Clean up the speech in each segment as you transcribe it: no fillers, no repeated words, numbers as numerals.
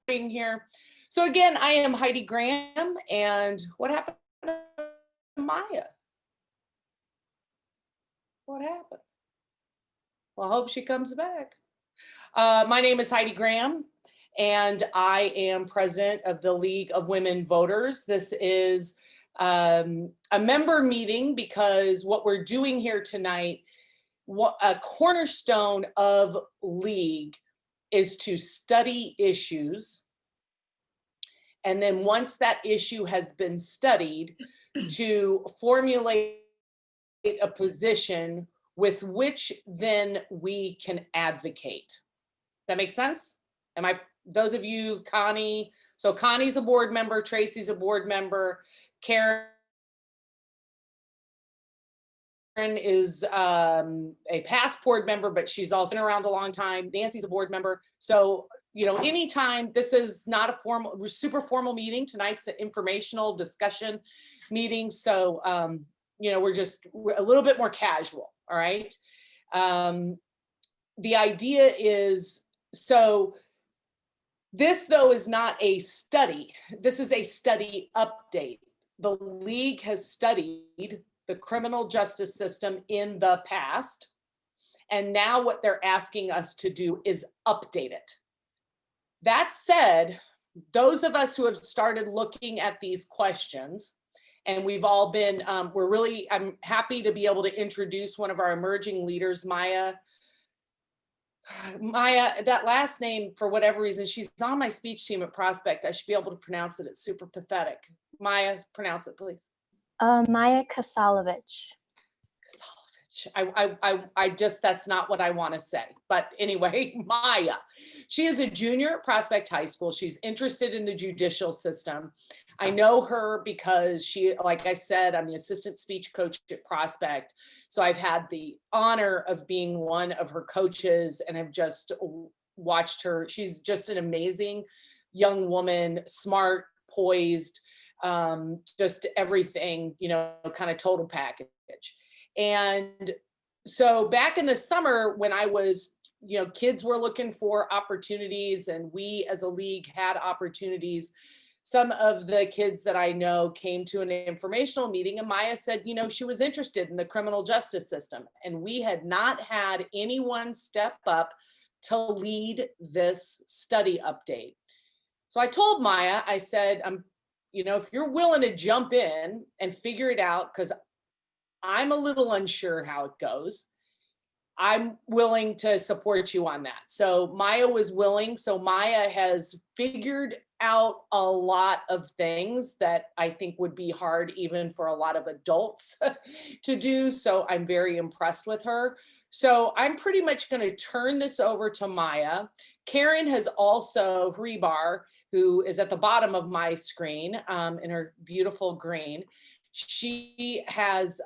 Being here. So again, I am Heidi Graham, and what happened to Maya? What happened? Well, I hope she comes back. My name is Heidi Graham, and I am president of the League of Women Voters. This is a member meeting because what we're doing here tonight, a cornerstone of League is to study issues. And then once that issue has been studied, to formulate a position with which then we can advocate. That makes sense? Those of you, Connie, so Connie's a board member, Tracy's a board member, Karen is a past board member, but she's also been around a long time. Nancy's a board member. So, you know, anytime, this is not a formal, super formal meeting. Tonight's an informational discussion meeting. So, you know, we're a little bit more casual, all right? The idea is, so this though is not a study. This is a study update. The League has studied the criminal justice system in the past. And now what they're asking us to do is update it. That said, those of us who have started looking at these questions, and we've all been, I'm happy to be able to introduce one of our emerging leaders, Maya. Maya, that last name, for whatever reason, she's on my speech team at Prospect. I should be able to pronounce it. It's super pathetic. Maya, pronounce it, please. Maya Kasalovich. I just, that's not what I want to say. But anyway, Maya, she is a junior at Prospect High School. She's interested in the judicial system. I know her because she, like I said, I'm the assistant speech coach at Prospect. So I've had the honor of being one of her coaches and have just watched her. She's just an amazing young woman, smart, poised, just everything, you know, kind of total package. And so back in the summer when I was, you know, kids were looking for opportunities and we as a league had opportunities. Some of the kids that I know came to an informational meeting and Maya said, you know, she was interested in the criminal justice system. And we had not had anyone step up to lead this study update. So I told Maya, I said, you know, if you're willing to jump in and figure it out, because I'm a little unsure how it goes, I'm willing to support you on that. So Maya was willing. So Maya has figured out a lot of things that I think would be hard even for a lot of adults to do. So I'm very impressed with her. So I'm pretty much going to turn this over to Maya. Karen has also, Rebar, who is at the bottom of my screen in her beautiful green. She has,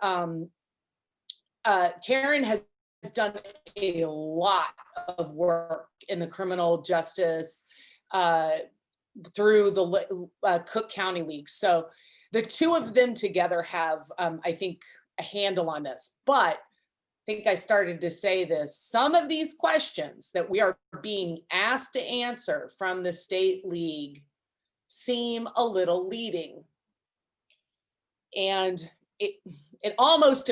Karen has done a lot of work in the criminal justice through the Cook County League. So the two of them together have, I think, a handle on this. But I think I started to say this, some of these questions that we are being asked to answer from the state league seem a little leading. And it almost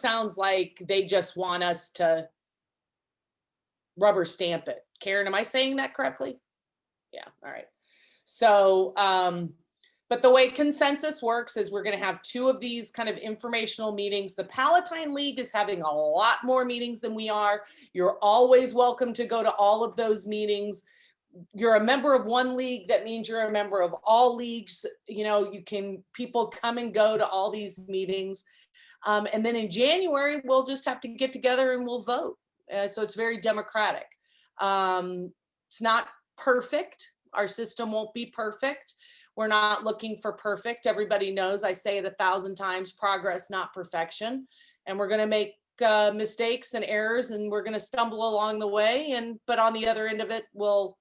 sounds like they just want us to rubber stamp it. Karen, am I saying that correctly? Yeah, all right. So, but the way consensus works is we're going to have two of these kind of informational meetings. The Palatine League is having a lot more meetings than we are. You're always welcome to go to all of those meetings. you're a member of one league, that means you're a member of all leagues. You know, people come and go to all these meetings. And then in January, we'll just have to get together and we'll vote. So it's very democratic. It's not perfect. Our system won't be perfect. We're not looking for perfect. Everybody knows, I say it 1,000 times, progress, not perfection. And we're going to make mistakes and errors, and we're going to stumble along the way. But on the other end of it, we'll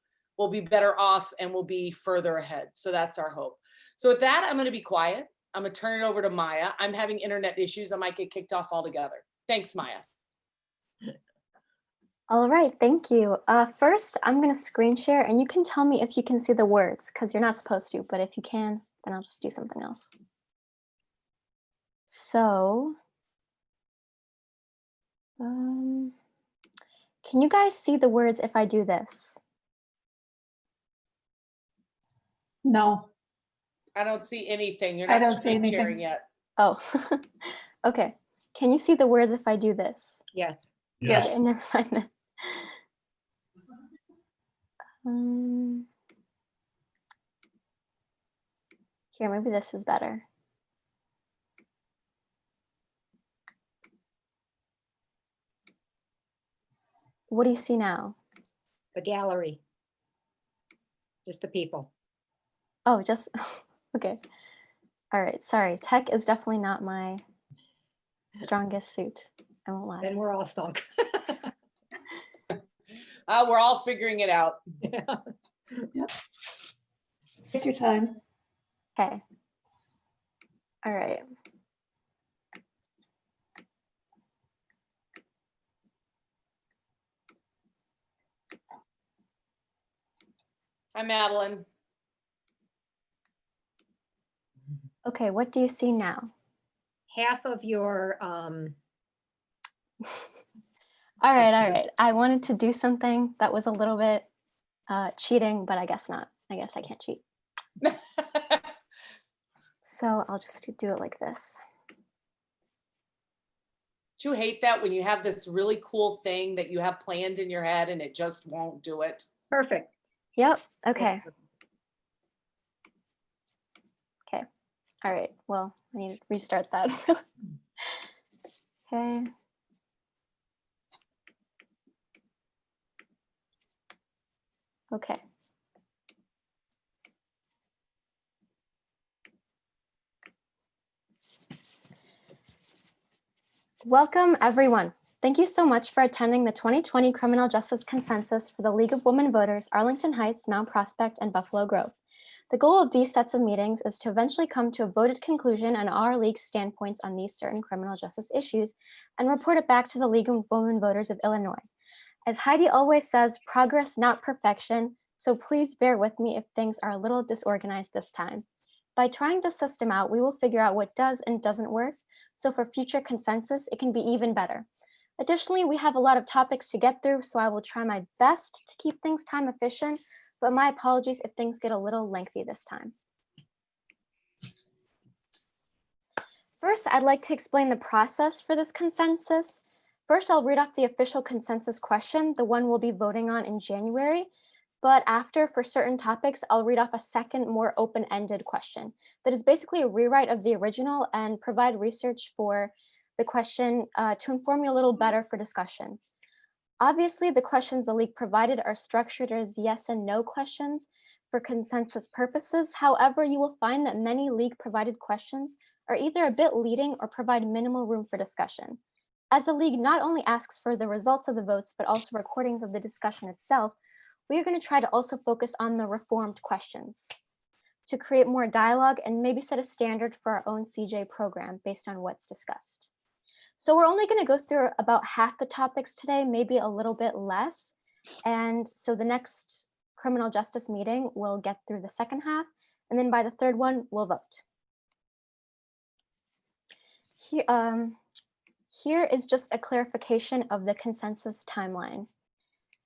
be better off and we'll be further ahead. So that's our hope. So with that, I'm going to be quiet. I'm going to turn it over to Maya. I'm having internet issues. I might get kicked off altogether. Thanks, Maya. All right, thank you. First, I'm going to screen share, and you can tell me if you can see the words, because you're not supposed to, but if you can, then I'll just do something else. So, can you guys see the words if I do this? No. I don't see anything. You're I not don't see screen anything. sharing yet. Oh, okay. Can you see the words if I do this? Yes. Yes. Okay, never mind then. Here, maybe this is better. What do you see now? The gallery. Just the people. Oh, just, okay. All right, sorry. Tech is definitely not my strongest suit. I won't lie. Then we're all sunk. We're all figuring it out. Yeah. Yep. Take your time. Okay. All right. Hi, Madeline. Okay, what do you see now? Half of your, All right. I wanted to do something that was a little bit cheating, but I guess not. I guess I can't cheat. So I'll just do it like this. Do you hate that when you have this really cool thing that you have planned in your head and it just won't do it? perfect. Yep. Okay. Okay. All right. Well, I need to restart that. Okay. Okay. Welcome, everyone. Thank you so much for attending the 2020 Criminal Justice Consensus for the League of Women Voters, Arlington Heights, Mount Prospect, and Buffalo Grove. The goal of these sets of meetings is to eventually come to a voted conclusion on our League's standpoints on these certain criminal justice issues and report it back to the League of Women Voters of Illinois. As Heidi always says, progress, not perfection, so please bear with me if things are a little disorganized this time. By trying the system out, we will figure out what does and doesn't work, so for future consensus, it can be even better. Additionally, we have a lot of topics to get through, so I will try my best to keep things time efficient, but my apologies if things get a little lengthy this time. First, I'd like to explain the process for this consensus. First, I'll read off the official consensus question, the one we'll be voting on in January. But after, for certain topics, I'll read off a second, more open-ended question that is basically a rewrite of the original and provide research for the question to inform you a little better for discussion. Obviously, the questions the League provided are structured as yes and no questions for consensus purposes. However, you will find that many League-provided questions are either a bit leading or provide minimal room for discussion. As the League not only asks for the results of the votes, but also recordings of the discussion itself, we are going to try to also focus on the reformed questions to create more dialogue and maybe set a standard for our own CJ program based on what's discussed. So we're only going to go through about half the topics today, maybe a little bit less. And so the next criminal justice meeting, we'll get through the second half. And then by the third one, we'll vote. Here is just a clarification of the consensus timeline.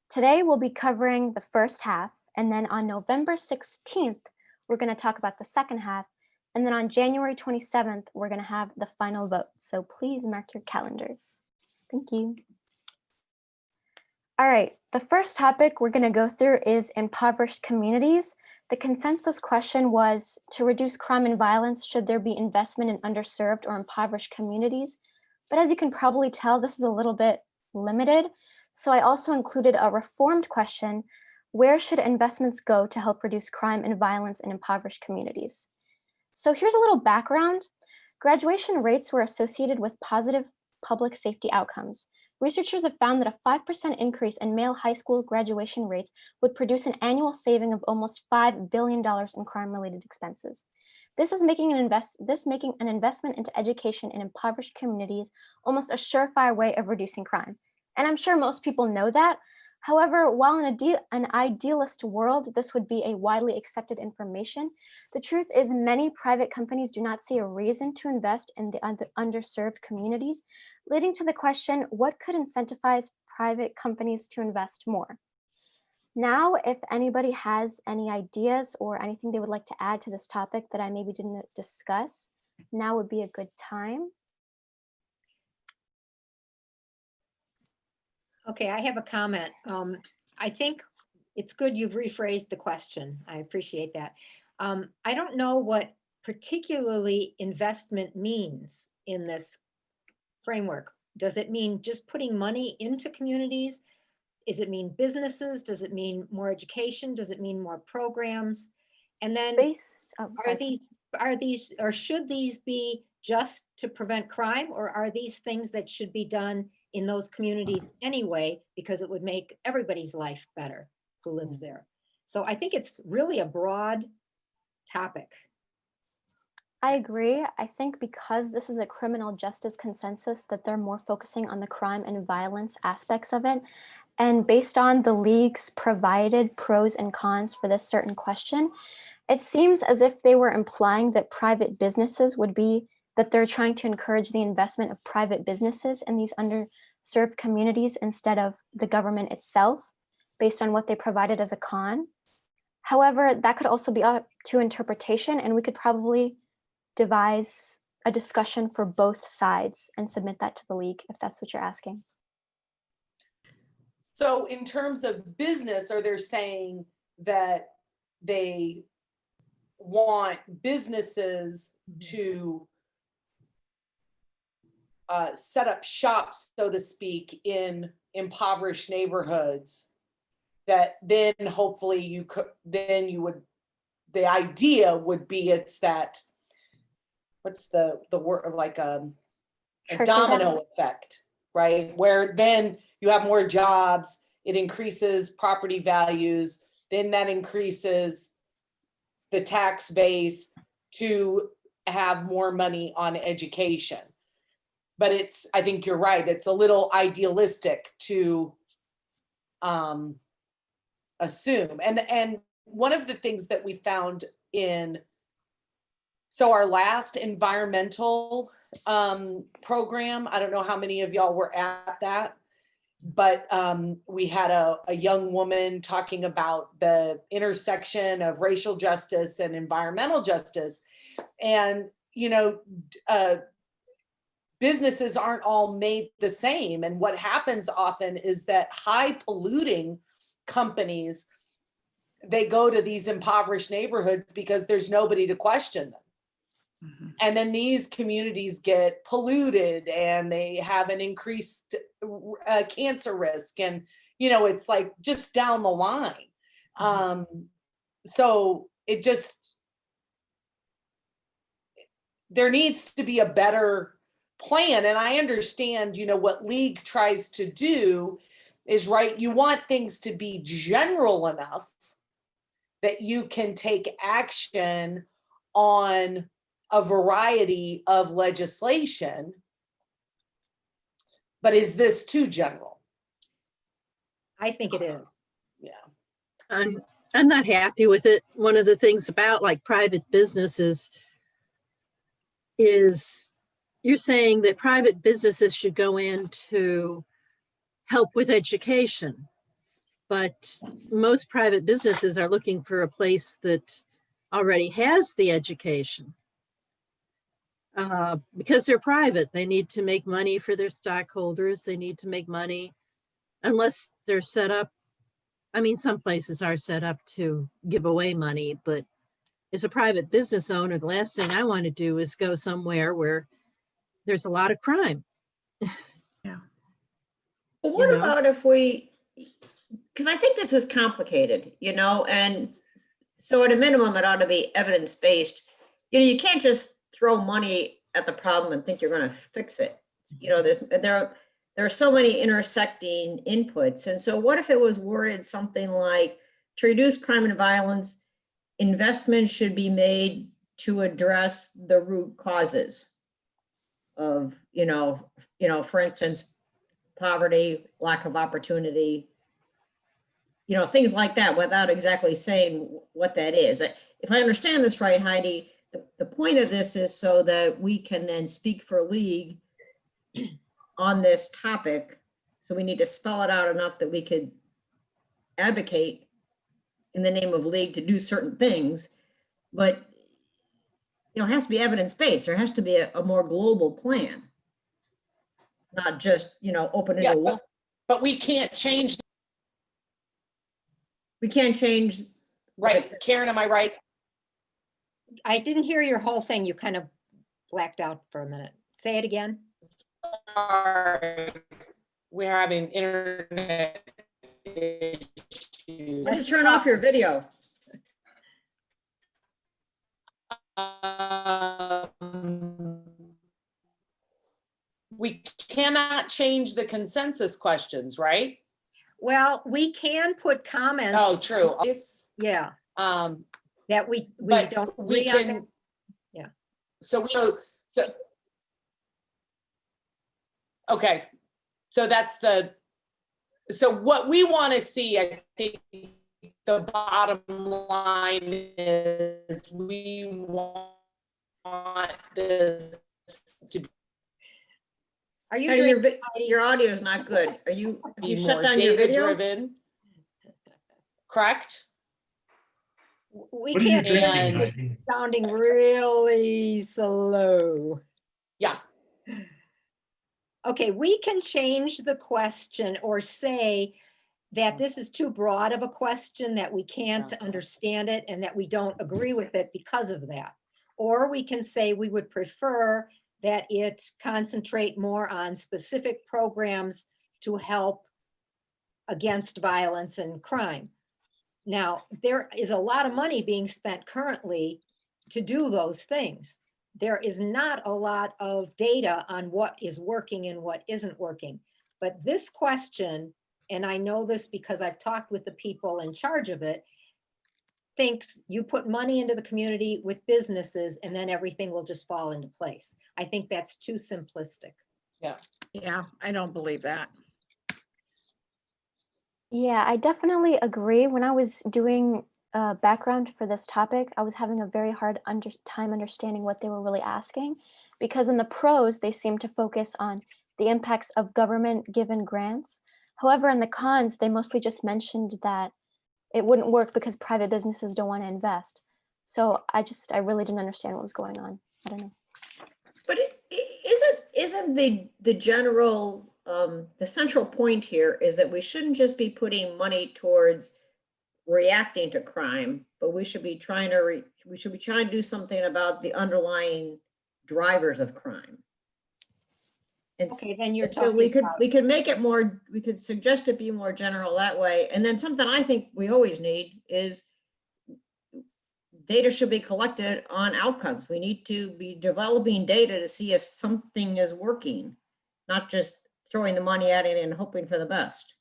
Today, we'll be covering the first half. And then on November 16th, we're going to talk about the second half. And then on January 27th, we're going to have the final vote. So please mark your calendars. Thank you. All right, the first topic we're going to go through is impoverished communities. The consensus question was, to reduce crime and violence, should there be investment in underserved or impoverished communities? But as you can probably tell, this is a little bit limited. So I also included a reformed question: where should investments go to help reduce crime and violence in impoverished communities? So here's a little background. Graduation rates were associated with positive public safety outcomes. Researchers have found that a 5% increase in male high school graduation rates would produce an annual saving of almost $5 billion in crime-related expenses. This is making an investment into education in impoverished communities almost a surefire way of reducing crime. And I'm sure most people know that. However, while in an idealist world, this would be a widely accepted information, the truth is many private companies do not see a reason to invest in the underserved communities, leading to the question, what could incentivize private companies to invest more? Now, if anybody has any ideas or anything they would like to add to this topic that I maybe didn't discuss, now would be a good time. Okay, I have a comment. I think it's good you've rephrased the question. I appreciate that. I don't know what particularly investment means in this framework. Does it mean just putting money into communities? Does it mean businesses? Does it mean more education? Does it mean more programs? And then or should these be just to prevent crime, or are these things that should be done in those communities anyway, because it would make everybody's life better who lives there? So I think it's really a broad topic. I agree. I think because this is a criminal justice consensus, that they're more focusing on the crime and violence aspects of it. And based on the league's provided pros and cons for this certain question, it seems as if they were implying that private businesses would be, that they're trying to encourage the investment of private businesses in these underserved communities instead of the government itself, based on what they provided as a con. However, that could also be up to interpretation, and we could probably devise a discussion for both sides and submit that to the league, if that's what you're asking. So in terms of business, are they saying that they want businesses to set up shops, so to speak, in impoverished neighborhoods, that then hopefully the idea would be it's that, what's the word, like a domino effect, right? Where then you have more jobs, it increases property values, then that increases the tax base to have more money on education. But I think you're right, it's a little idealistic to assume. And one of the things that we found so our last environmental program, I don't know how many of y'all were at that, but we had a young woman talking about the intersection of racial justice and environmental justice. And, businesses aren't all made the same. And what happens often is that high polluting companies, they go to these impoverished neighborhoods because there's nobody to question them. Mm-hmm. And then these communities get polluted and they have an increased cancer risk. And, it's like just down the line. Mm-hmm. So there needs to be a better plan. And I understand, what League tries to do is, right, you want things to be general enough that you can take action on a variety of legislation. But is this too general? I think it is. Yeah. I'm not happy with it. One of the things about like private businesses is you're saying that private businesses should go in to help with education, but most private businesses are looking for a place that already has the education. Because they're private, they need to make money for their stockholders. They need to make money unless they're set up. I mean, some places are set up to give away money, but as a private business owner, the last thing I want to do is go somewhere where there's a lot of crime. Well, what know? about if we, because I think this is complicated, you know, and so at a minimum, it ought to be evidence-based. You know, you can't just throw money at the problem and think you're going to fix it. You know, there are so many intersecting inputs. And so what if it was worded something like, to reduce crime and violence, investment should be made to address the root causes of, for instance, poverty, lack of opportunity, things like that, without exactly saying what that is. If I understand this right, Heidi, the point of this is so that we can then speak for league on this topic. So we need to spell it out enough that we could advocate in the name of league to do certain things, but it has to be evidence-based. There has to be a more global plan, not just, opening Yeah, a wall. but we can't change, We can't change. right? Karen, am I right? I didn't hear your whole thing. You kind of blacked out for a minute. Say it again. We're having internet issues. Why don't you turn off your video? We cannot change the consensus questions, right? Well, we can put comments. Oh, true. Yes. Yeah, Um, that we but don't we agree on that. can. Yeah. So okay. So so what we want to see, I think the bottom line is we want this to Are you Heidi, drinking? your audio is not good. Have be you more shut down your video? data-driven. Correct? We What are you can't, drinking, And- Heidi? sounding really slow. Yeah. Okay, we can change the question or say that this is too broad of a question, that we can't Yeah. understand it and that we don't agree with it because of that. Or we can say we would prefer that it concentrate more on specific programs to help against violence and crime. Now, there is a lot of money being spent currently to do those things. There is not a lot of data on what is working and what isn't working. But this question, and I know this because I've talked with the people in charge of it, thinks you put money into the community with businesses and then everything will just fall into place. I think that's too simplistic. Yeah, I don't believe that. Yeah, I definitely agree. When I was doing background for this topic, I was having a very hard time understanding what they were really asking, because in the pros, they seem to focus on the impacts of government-given grants. However, in the cons, they mostly just mentioned that it wouldn't work because private businesses don't want to invest. So I really didn't understand what was going on. I don't know. But isn't the general, the central point here is that we shouldn't just be putting money towards reacting to crime, but we should be trying to do something about the underlying drivers of crime. And Okay, then you're and so we talking could about- make it more, we could suggest it be more general that way. And then something I think we always need is data should be collected on outcomes. We need to be developing data to see if something is working, not just throwing the money at it and hoping for the best.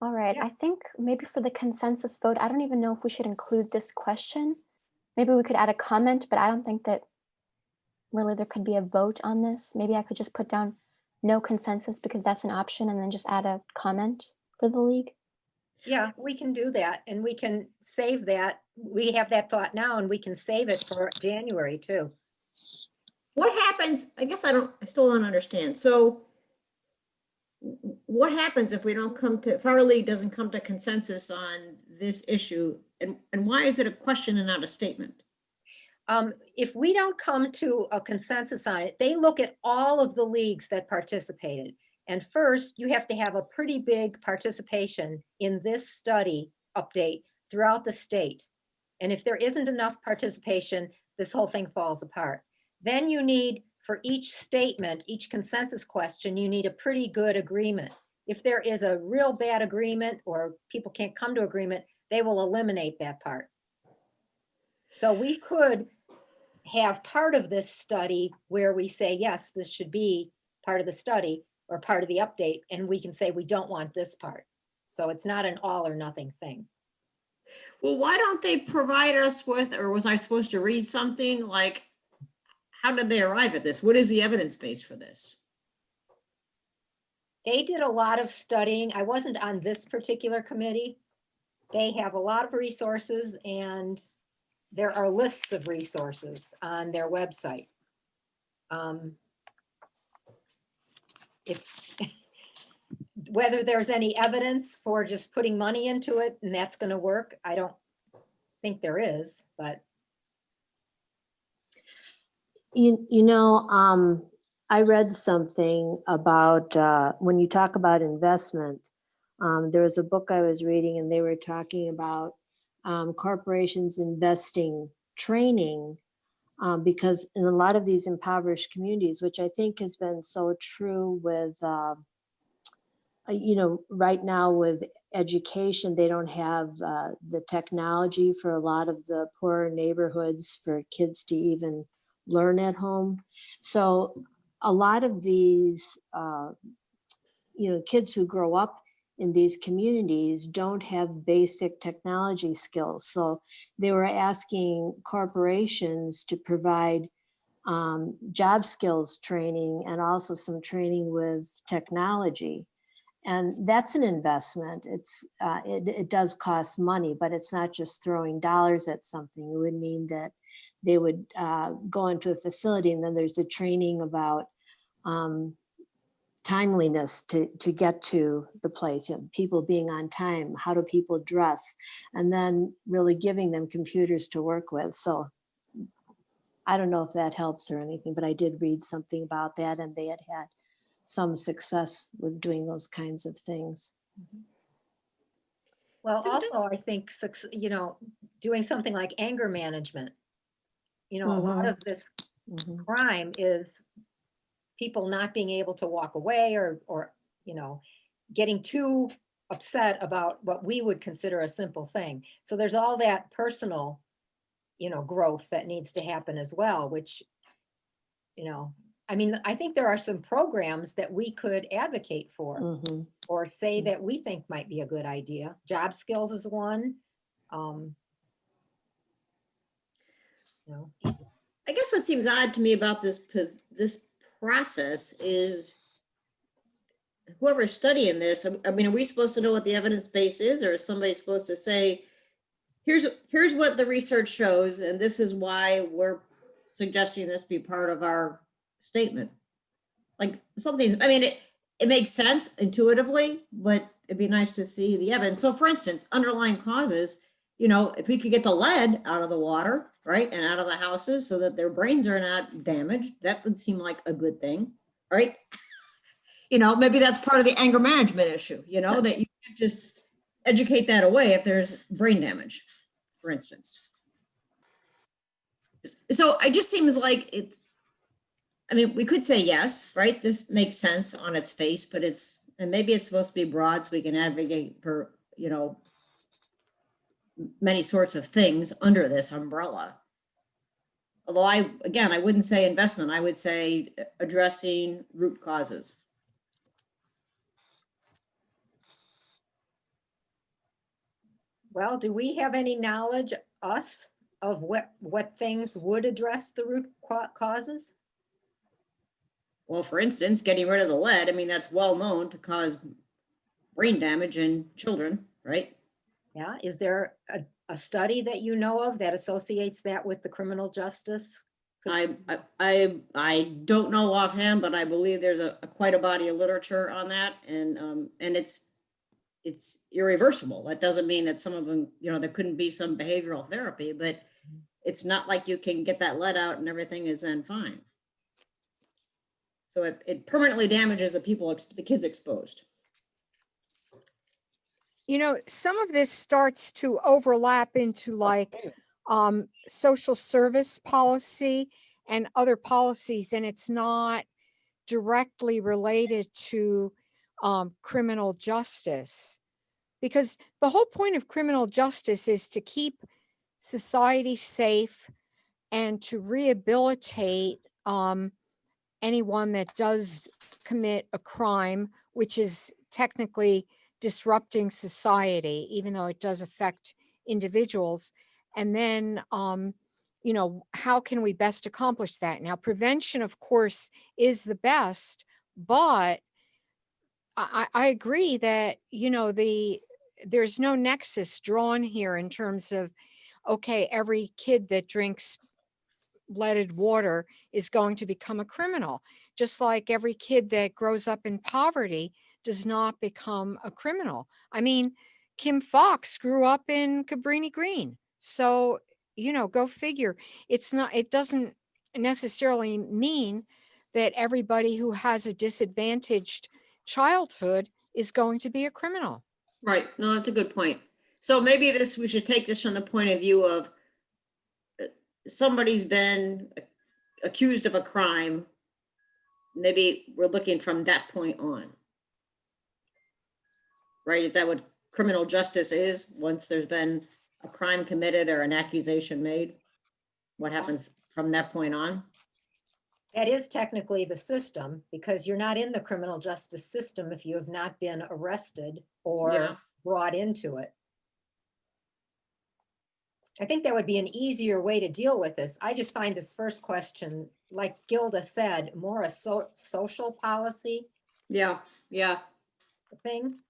All right, Yeah. I think maybe for the consensus vote, I don't even know if we should include this question. Maybe we could add a comment, but I don't think that really there could be a vote on this. Maybe I could just put down no consensus because that's an option and then just add a comment for the league. Yeah, we can do that and we can save that. We have that thought now and we can save it for January too. What happens, I guess I still don't understand. So what happens if if our league doesn't come to consensus on this issue? And why is it a question and not a statement? If we don't come to a consensus on it, they look at all of the leagues that participated. And first, you have to have a pretty big participation in this study update throughout the state. And if there isn't enough participation, this whole thing falls apart. Then you need, for each statement, each consensus question, you need a pretty good agreement. If there is a real bad agreement or people can't come to agreement, they will eliminate that part. So we could have part of this study where we say, yes, this should be part of the study or part of the update, and we can say we don't want this part. So it's not an all or nothing thing. Well, why don't they provide us with, or was I supposed to read something like, how did they arrive at this? What is the evidence base for this? They did a lot of studying. I wasn't on this particular committee. They have a lot of resources, and there are lists of resources on their website. It's whether there's any evidence for just putting money into it and that's going to work. I don't think there is, but I read something about when you talk about investment, there was a book I was reading and they were talking about corporations investing training because in a lot of these impoverished communities, which I think has been so true with, right now with education, they don't have the technology for a lot of the poorer neighborhoods for kids to even learn at home. So a lot of these, kids who grow up in these communities don't have basic technology skills. So they were asking corporations to provide job skills training and also some training with technology. And that's an investment. It does cost money, but it's not just throwing dollars at something. It would mean that they would go into a facility and then there's a training about timeliness to get to the place, people being on time, how do people dress, and then really giving them computers to work with. So I don't know if that helps or anything, but I did read something about that and they had some success with doing those kinds of things. well, So also I think, doing something like anger management, a lot of this crime is people not being able to walk away or getting too upset about what we would consider a simple thing. So there's all that personal, growth that needs to happen as well, which, I think there are some programs that we could advocate for or say that we think might be a good idea. Job skills is one. I guess what seems odd to me about this process is whoever's studying this, are we supposed to know what the evidence base is, or is somebody supposed to say, here's what the research shows, and this is why we're suggesting this be part of our statement? Like some of these, it makes sense intuitively, but it'd be nice to see the evidence. So for instance, underlying causes, if we could get the lead out of the water, right, and out of the houses so that their brains are not damaged, that would seem like a good thing, right? Maybe that's part of the anger management issue, that you can't just educate that away if there's brain damage, for instance. So it just seems like it, we could say yes, right? This makes sense on its face, but and maybe it's supposed to be broad so we can advocate for, many sorts of things under this umbrella. Although I wouldn't say investment, I would say addressing root causes. Well, do we have any knowledge, of what things would address the root causes? Well, for instance, getting rid of the lead, that's well known to cause brain damage in children, right? Yeah, is there a study that you know of that associates that with the criminal justice? I don't know offhand, but I believe there's quite a body of literature on that, and it's irreversible. That doesn't mean that some of them, there couldn't be some behavioral therapy, but it's not like you can get that let out and everything is then fine. So it permanently damages the kids exposed. You know, some of this starts to overlap into like social service policy and other policies, and it's not directly related to criminal justice. Because the whole point of criminal justice is to keep society safe and to rehabilitate anyone that does commit a crime, which is technically disrupting society, even though it does affect individuals. And then, you know, how can we best accomplish that? Now, prevention, of course, is the best, but I agree that, you know, there's no nexus drawn here in terms of, okay, every kid that drinks leaded water is going to become a criminal, just like every kid that grows up in poverty does not become a criminal. I mean, Kim Fox grew up in Cabrini Green. So, you know, go figure. It doesn't necessarily mean that everybody who has a disadvantaged childhood is going to be a criminal. Right. No, that's a good point. So maybe we should take this from the point of view of somebody's been accused of a crime. Maybe we're looking from that point on. Right? Is that what criminal justice is? Once there's been a crime committed or an accusation made, what happens from that point on? That is technically the system, because you're not in the criminal justice system if you have not been arrested or Yeah. brought into it. I think that would be an easier way to deal with this. I just find this first question, like Gilda said, more a social policy Yeah. Yeah. thing.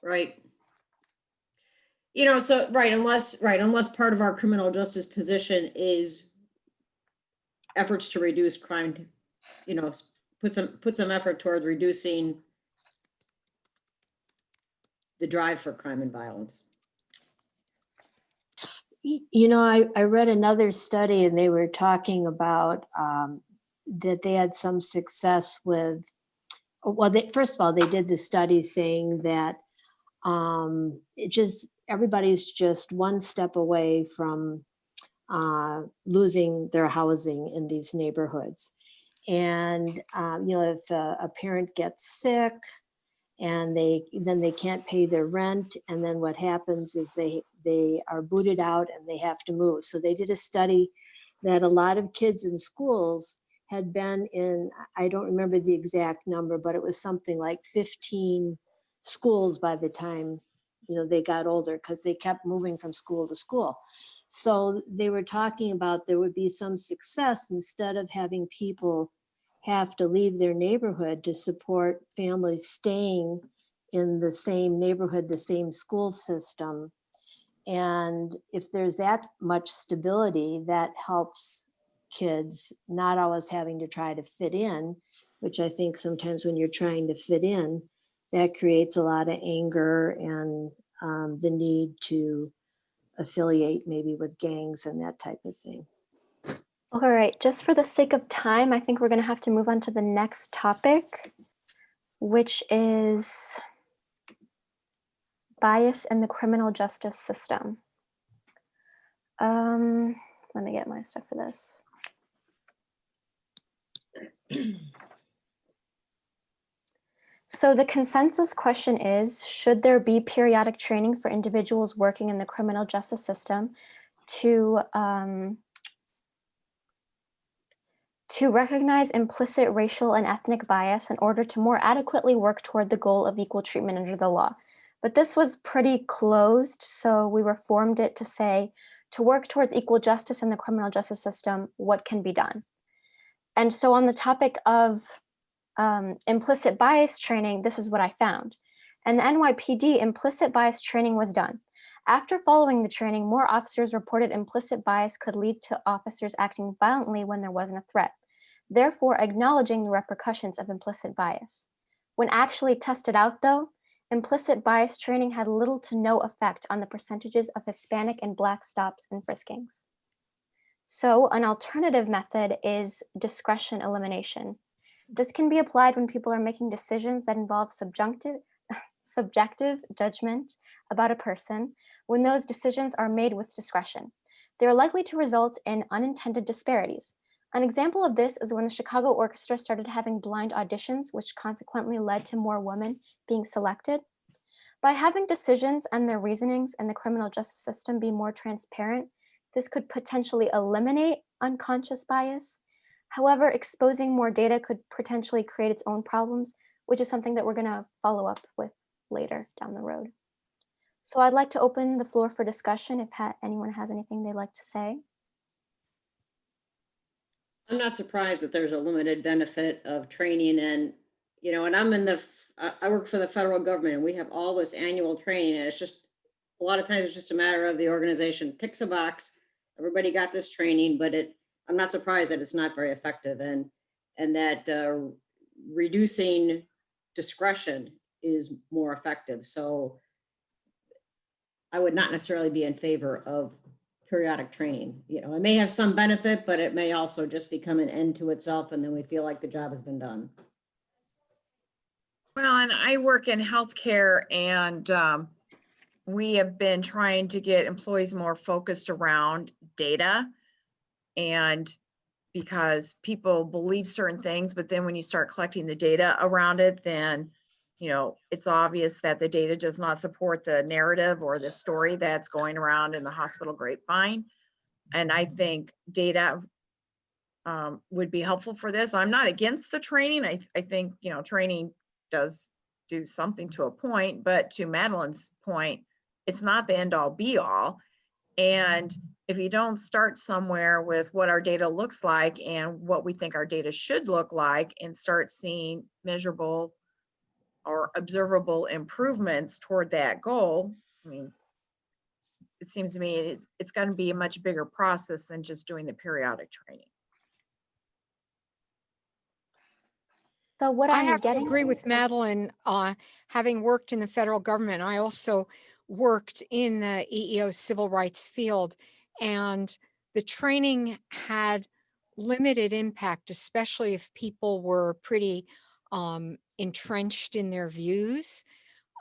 Right. You know, so unless part of our criminal justice position is efforts to reduce crime, you know, put some effort toward reducing the drive for crime and violence. You know, I read another study and they were talking about that they had some success with, well, first of all, they did the study saying that everybody's just one step away from losing their housing in these neighborhoods. And, you know, if a parent gets sick and then they can't pay their rent, and then what happens is they are booted out and they have to move. So they did a study that a lot of kids in schools had been in, I don't remember the exact number, but it was something like 15 schools by the time, you know, they got older, because they kept moving from school to school. So they were talking about there would be some success instead of having people have to leave their neighborhood to support families staying in the same neighborhood, the same school system. And if there's that much stability, that helps kids not always having to try to fit in, which I think sometimes when you're trying to fit in, that creates a lot of anger and the need to affiliate maybe with gangs and that type of thing. All right, just for the sake of time, I think we're going to have to move on to the next topic, which is bias in the criminal justice system. Let me get my stuff for this. So the consensus question is, should there be periodic training for individuals working in the criminal justice system to recognize implicit racial and ethnic bias in order to more adequately work toward the goal of equal treatment under the law? But this was pretty closed, so we reformed it to say, to work towards equal justice in the criminal justice system, what can be done? And so on the topic of implicit bias training, this is what I found. And the NYPD implicit bias training was done. After following the training, more officers reported implicit bias could lead to officers acting violently when there wasn't a threat, therefore acknowledging the repercussions of implicit bias. When actually tested out though, implicit bias training had little to no effect on the percentages of Hispanic and Black stops and friskings. So an alternative method is discretion elimination. This can be applied when people are making decisions that involve subjective judgment about a person. When those decisions are made with discretion, they are likely to result in unintended disparities. An example of this is when the Chicago Orchestra started having blind auditions, which consequently led to more women being selected. By having decisions and their reasonings in the criminal justice system be more transparent, this could potentially eliminate unconscious bias. However, exposing more data could potentially create its own problems, which is something that we're going to follow up with later down the road. So I'd like to open the floor for discussion if anyone has anything they'd like to say. I'm not surprised that there's a limited benefit of training and, and I work for the federal government and we have all this annual training and it's just, a lot of times it's just a matter of the organization ticks a box. Everybody got this training, but I'm not surprised that it's not very effective and that reducing discretion is more effective. So I would not necessarily be in favor of periodic training. It may have some benefit, but it may also just become an end to itself and then we feel like the job has been done. Well, and I work in healthcare and we have been trying to get employees more focused around data, and because people believe certain things, but then when you start collecting the data around it, then it's obvious that the data does not support the narrative or the story that's going around in the hospital grapevine. And I think data would be helpful for this. I'm not against the training. I think, training does do something to a point, but to Madeline's point, it's not the end all be all. And if you don't start somewhere with what our data looks like and what we think our data should look like and start seeing measurable or observable improvements toward that goal, I mean, it seems to me it's going to be a much bigger process than just doing the periodic training. So what I I'm have to getting, agree with Madeline. Having worked in the federal government, I also worked in the EEO civil rights field, and the training had limited impact, especially if people were pretty entrenched in their views.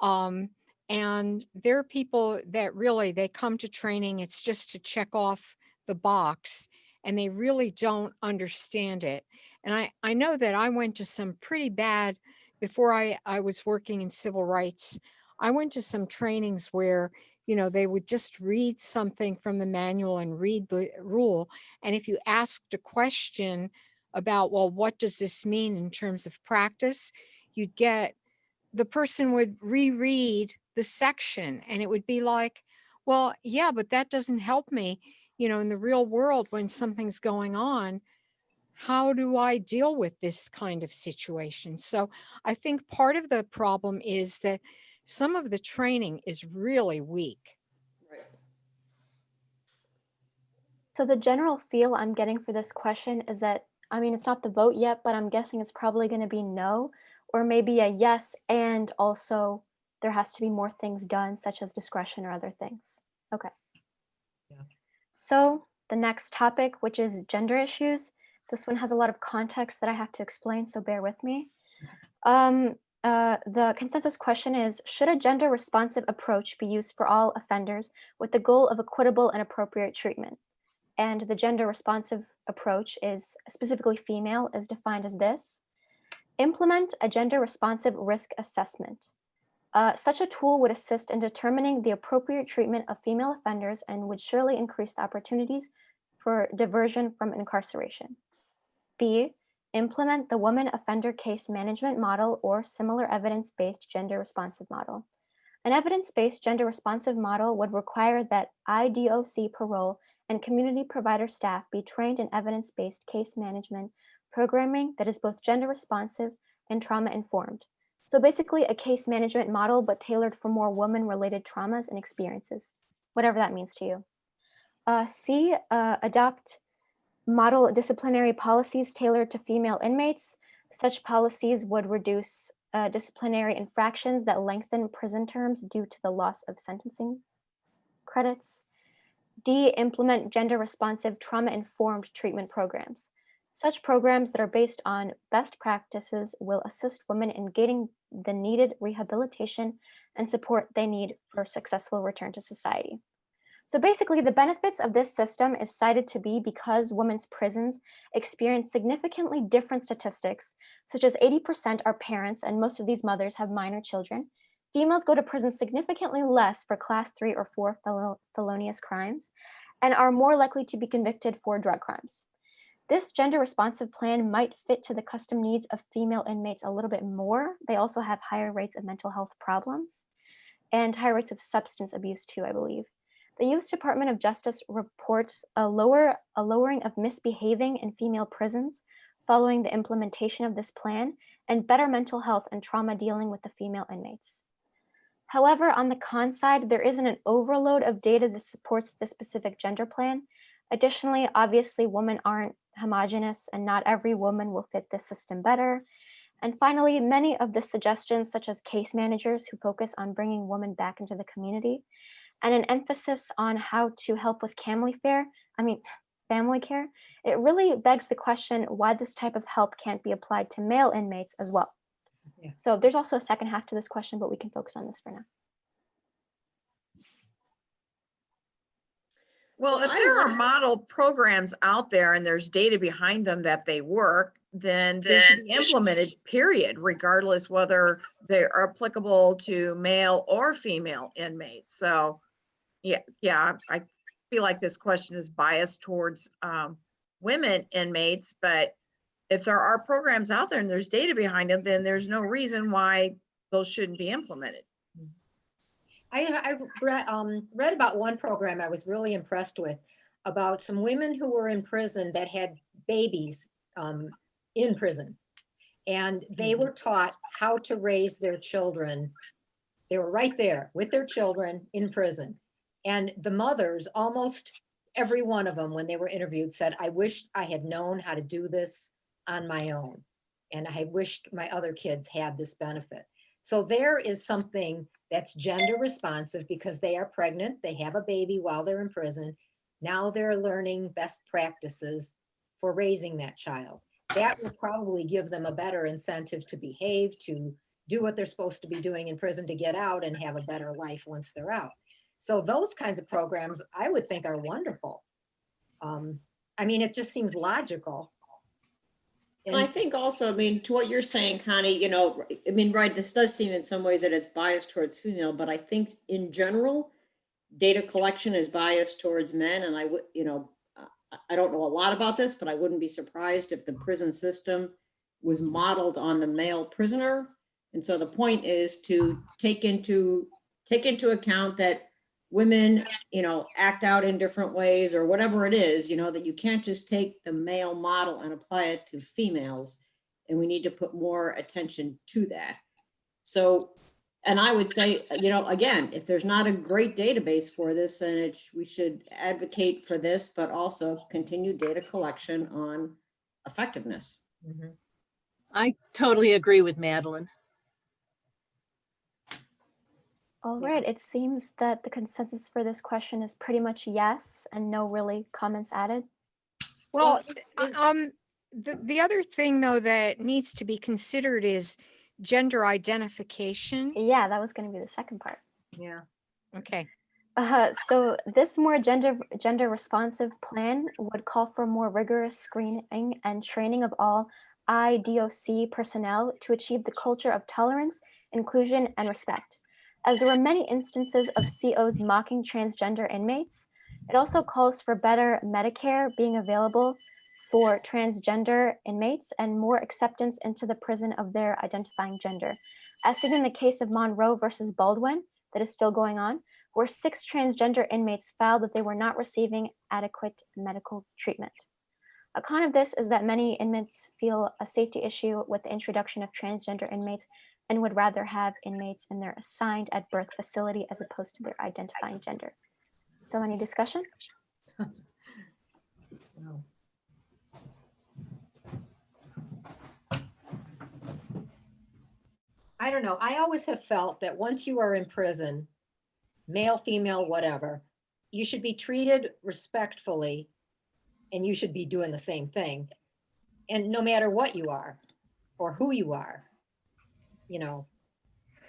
And there are people that really, they come to training, it's just to check off the box, and they really don't understand it. And I know that I went to some pretty bad, before I was working in civil rights, I went to some trainings where, they would just read something from the manual and read the rule. And if you asked a question about, well, what does this mean in terms of practice, you'd get, the person would reread the section and it would be like, well, yeah, but that doesn't help me, in the real world when something's going on. How do I deal with this kind of situation? So I think part of the problem is that some of the training is really weak. so the general feel I'm getting for this question is that, I mean, it's not the vote yet, but I'm guessing it's probably going to be no, or maybe a yes, and also there has to be more things done, such as discretion or other things. Okay. Yeah. So the next topic, which is gender issues. This one has a lot of context that I have to explain, so bear with me. The consensus question is, should a gender responsive approach be used for all offenders with the goal of equitable and appropriate treatment? And the gender responsive approach is specifically female, is defined as this: implement a gender responsive risk assessment. Such a tool would assist in determining the appropriate treatment of female offenders and would surely increase the opportunities for diversion from incarceration. B, implement the Woman Offender Case Management Model or similar evidence-based gender responsive model. An evidence-based gender responsive model would require that IDOC parole and community provider staff be trained in evidence-based case management programming that is both gender responsive and trauma informed. So basically a case management model, but tailored for more woman-related traumas and experiences, whatever that means to you. C, adopt model disciplinary policies tailored to female inmates. Such policies would reduce disciplinary infractions that lengthen prison terms due to the loss of sentencing credits. D, implement gender-responsive, trauma-informed treatment programs. Such programs that are based on best practices will assist women in getting the needed rehabilitation and support they need for a successful return to society. So basically, the benefits of this system is cited to be because women's prisons experience significantly different statistics, such as 80% are parents, and most of these mothers have minor children. Females go to prison significantly less for class 3 or 4 felonious crimes, and are more likely to be convicted for drug crimes. This gender-responsive plan might fit to the custom needs of female inmates a little bit more. They also have higher rates of mental health problems and higher rates of substance abuse too, I believe. The U.S. Department of Justice reports a lowering of misbehaving in female prisons following the implementation of this plan, and better mental health and trauma dealing with the female inmates. However, on the con side, there isn't an overload of data that supports the specific gender plan. Additionally, obviously, women aren't homogenous, and not every woman will fit this system better. And finally, many of the suggestions, such as case managers who focus on bringing women back into the community, and an emphasis on how to help with family care, it really begs the question why this type of help can't be applied to male inmates as well. Yeah. So there's also a second half to this question, but we can focus on this for now. Well, if there are model programs out there and there's data behind them that they work, then they should be implemented, period, regardless whether they're applicable to male or female inmates. So yeah, I feel like this question is biased towards women inmates, but if there are programs out there and there's data behind them, then there's no reason why those shouldn't be implemented. I read about one program I was really impressed with, about some women who were in prison that had babies in prison. And they were taught how to raise their children. They were right there with their children in prison. And the mothers, almost every one of them, when they were interviewed, said, I wished I had known how to do this on my own. And I wished my other kids had this benefit. So there is something that's gender responsive because they are pregnant, they have a baby while they're in prison. Now they're learning best practices for raising that child. That will probably give them a better incentive to behave, to do what they're supposed to be doing in prison to get out and have a better life once they're out. So those kinds of programs I would think are wonderful. I mean, it just seems logical. And I think also, I mean, to what you're saying, Connie, you know, I mean, right, this does seem in some ways that it's biased towards female, but I think in general, data collection is biased towards men. And I would, you know, I don't know a lot about this, but I wouldn't be surprised if the prison system was modeled on the male prisoner. And so the point is to take into account that women, you know, act out in different ways or whatever it is, you know, that you can't just take the male model and apply it to females. And we need to put more attention to that. So, and I would say, you know, again, if there's not a great database for this, then we should advocate for this, but also continue data collection on effectiveness. Mhm. I totally agree with Madeline. All Yeah. right, it seems that the consensus for this question is pretty much yes, and no really comments added. Well, Well, the other thing though that needs to be considered is gender identification. Yeah, that was going to be the second part. Yeah. Okay. So this more gender responsive plan would call for more rigorous screening and training of all IDOC personnel to achieve the culture of tolerance, inclusion, and respect. As there were many instances of COs mocking transgender inmates, it also calls for better Medicare being available for transgender inmates and more acceptance into the prison of their identifying gender. As seen in the case of Monroe versus Baldwin, that is still going on, where 6 transgender inmates filed that they were not receiving adequate medical treatment. A con of this is that many inmates feel a safety issue with the introduction of transgender inmates and would rather have inmates in their assigned at birth facility as opposed to their identifying gender. So any discussion? No. I don't know. I always have felt that once you are in prison, male, female, whatever, you should be treated respectfully, and you should be doing the same thing. And no matter what you are or who you are, you know,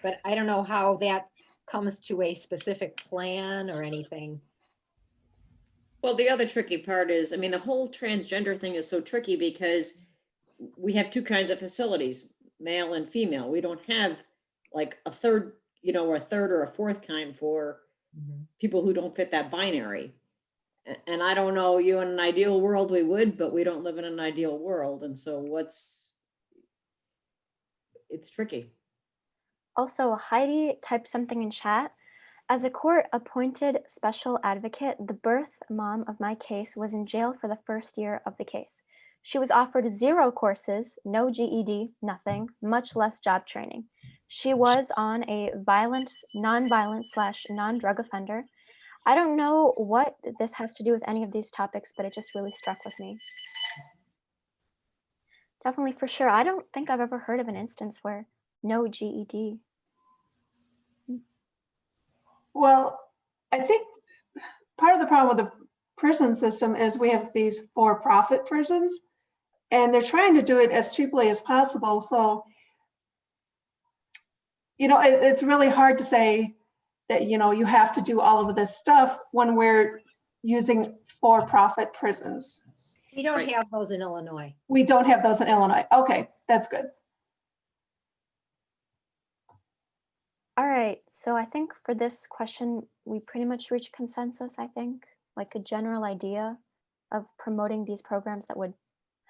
but I don't know how that comes to a specific plan or anything. Well, the other tricky part is, I mean, the whole transgender thing is so tricky because we have two kinds of facilities, male and female. We don't have like a third, you know, or a third or a fourth kind for people who don't fit that binary. And I don't know, you in an ideal world we would, but we don't live in an ideal world. And so it's tricky. Also, Heidi typed something in chat. As a court-appointed special advocate, the birth mom of my case was in jail for the first year of the case. She was offered 0 courses, no GED, nothing, much less job training. She was on a non-violent/non-drug offender. I don't know what this has to do with any of these topics, but it just really struck with me. Definitely, for sure. I don't think I've ever heard of an instance where no GED. Well, I think part of the problem with the prison system is we have these for-profit prisons, and they're trying to do it as cheaply as possible. So, you know, it's really hard to say that, you know, you have to do all of this stuff when we're using for-profit prisons. We don't have those in Illinois. We don't have those in Illinois. Okay, that's good. All right, so I think for this question, we pretty much reached consensus, I think, like a general idea of promoting these programs that would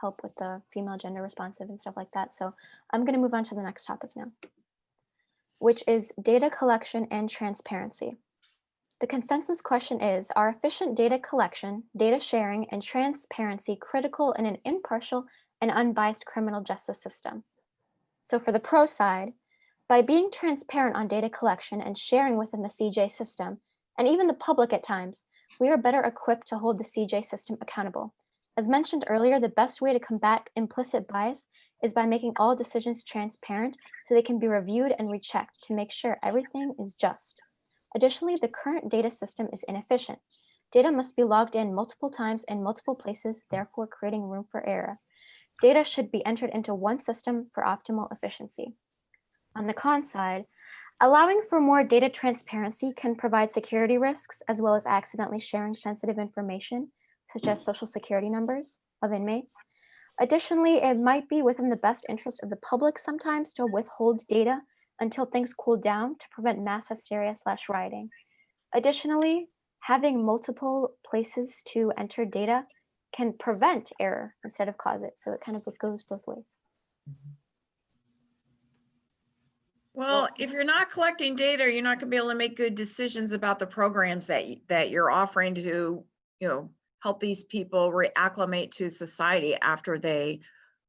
help with the female gender responsive and stuff like that. So I'm going to move on to the next topic now, which is data collection and transparency. The consensus question is, are efficient data collection, data sharing, and transparency critical in an impartial and unbiased criminal justice system? So for the pro side, by being transparent on data collection and sharing within the CJ system, and even the public at times, we are better equipped to hold the CJ system accountable. As mentioned earlier, the best way to combat implicit bias is by making all decisions transparent so they can be reviewed and rechecked to make sure everything is just. Additionally, the current data system is inefficient. Data must be logged in multiple times in multiple places, therefore creating room for error. Data should be entered into one system for optimal efficiency. On the con side, allowing for more data transparency can provide security risks as well as accidentally sharing sensitive information, such as social security numbers of inmates. Additionally, it might be within the best interest of the public sometimes to withhold data until things cool down to prevent mass hysteria/rioting. Additionally, having multiple places to enter data can prevent error instead of cause it. So it kind of goes both ways. Well, if you're not collecting data, you're not gonna be able to make good decisions about the programs that you're offering to, you know, help these people reacclimate to society after they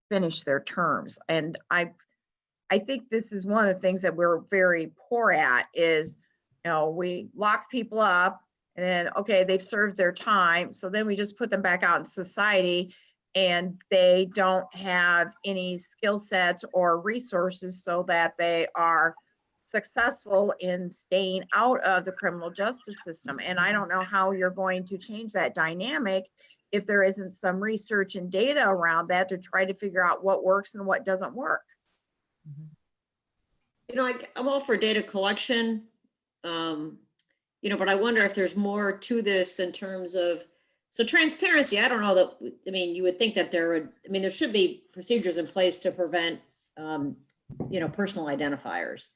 finish their terms. And I think this is one of the things that we're very poor at is, you know, we lock people up and then, okay, they've served their time. So then we just put them back out in society and they don't have any skill sets or resources so that they are successful in staying out of the criminal justice system. And I don't know how you're going to change that dynamic if there isn't some research and data around that to try to figure out what works and what doesn't work. You know, I'm all for data collection, you know, but I wonder if there's more to this in terms of, so transparency, I don't know that, I mean, you would think that there should be procedures in place to prevent, you know, personal identifiers.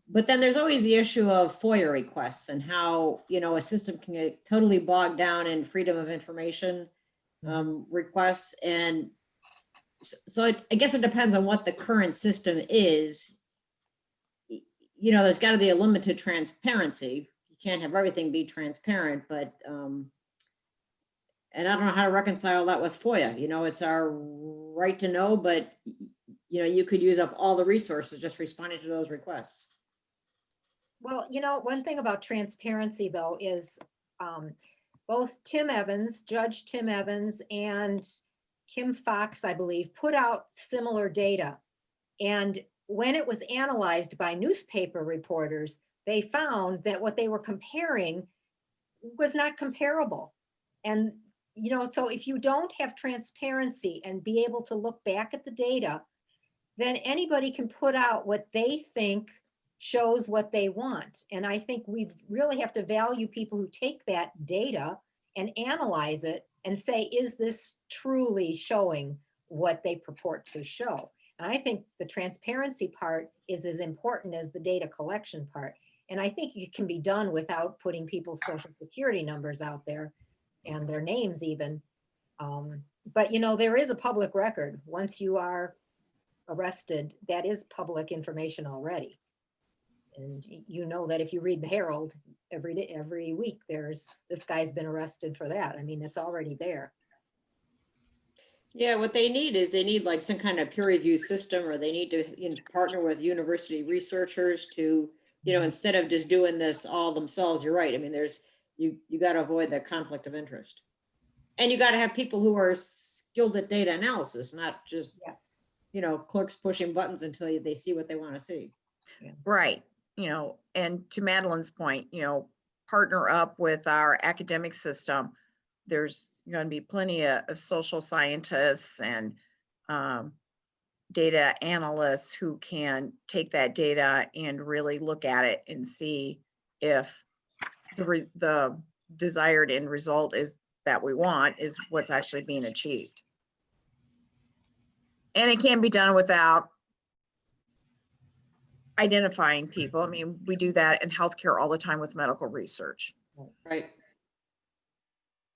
But then there's always the issue of FOIA requests and how, you know, a system can get totally bogged down in freedom of information requests. And so I guess it depends on what the current system is. You know, there's got to be a limit to transparency. You can't have everything be transparent, but, and I don't know how to reconcile that with FOIA. You know, it's our right to know, but, you know, you could use up all the resources just responding to those requests. Well, you know, one thing about transparency though is both Judge Tim Evans and Kim Fox, I believe, put out similar data. And when it was analyzed by newspaper reporters, they found that what they were comparing was not comparable. And, you know, so if you don't have transparency and be able to look back at the data, then anybody can put out what they think shows what they want. And I think we really have to value people who take that data and analyze it and say, is this truly showing what they purport to show? And I think the transparency part is as important as the data collection part. And I think it can be done without putting people's social security numbers out there and their names even. But you know, there is a public record. Once you are arrested, that is public information already. And you know that if you read the Herald every day, every week, there's this guy's been arrested for that. I mean, it's already there. Yeah, what they need is they need like some kind of peer review system, or they need to partner with university researchers to, instead of just doing this all themselves. You're right. I mean, you got to avoid the conflict of interest. And you got to have people who are skilled at data analysis, not just, Yes. clerks pushing buttons until they see what they want to see. Right. And to Madeline's point, partner up with our academic system. There's going to be plenty of social scientists and data analysts who can take that data and really look at it and see if the desired end result is that we want is what's actually being achieved. And it can be done without identifying people. I mean, we do that in healthcare all the time with medical research. Right.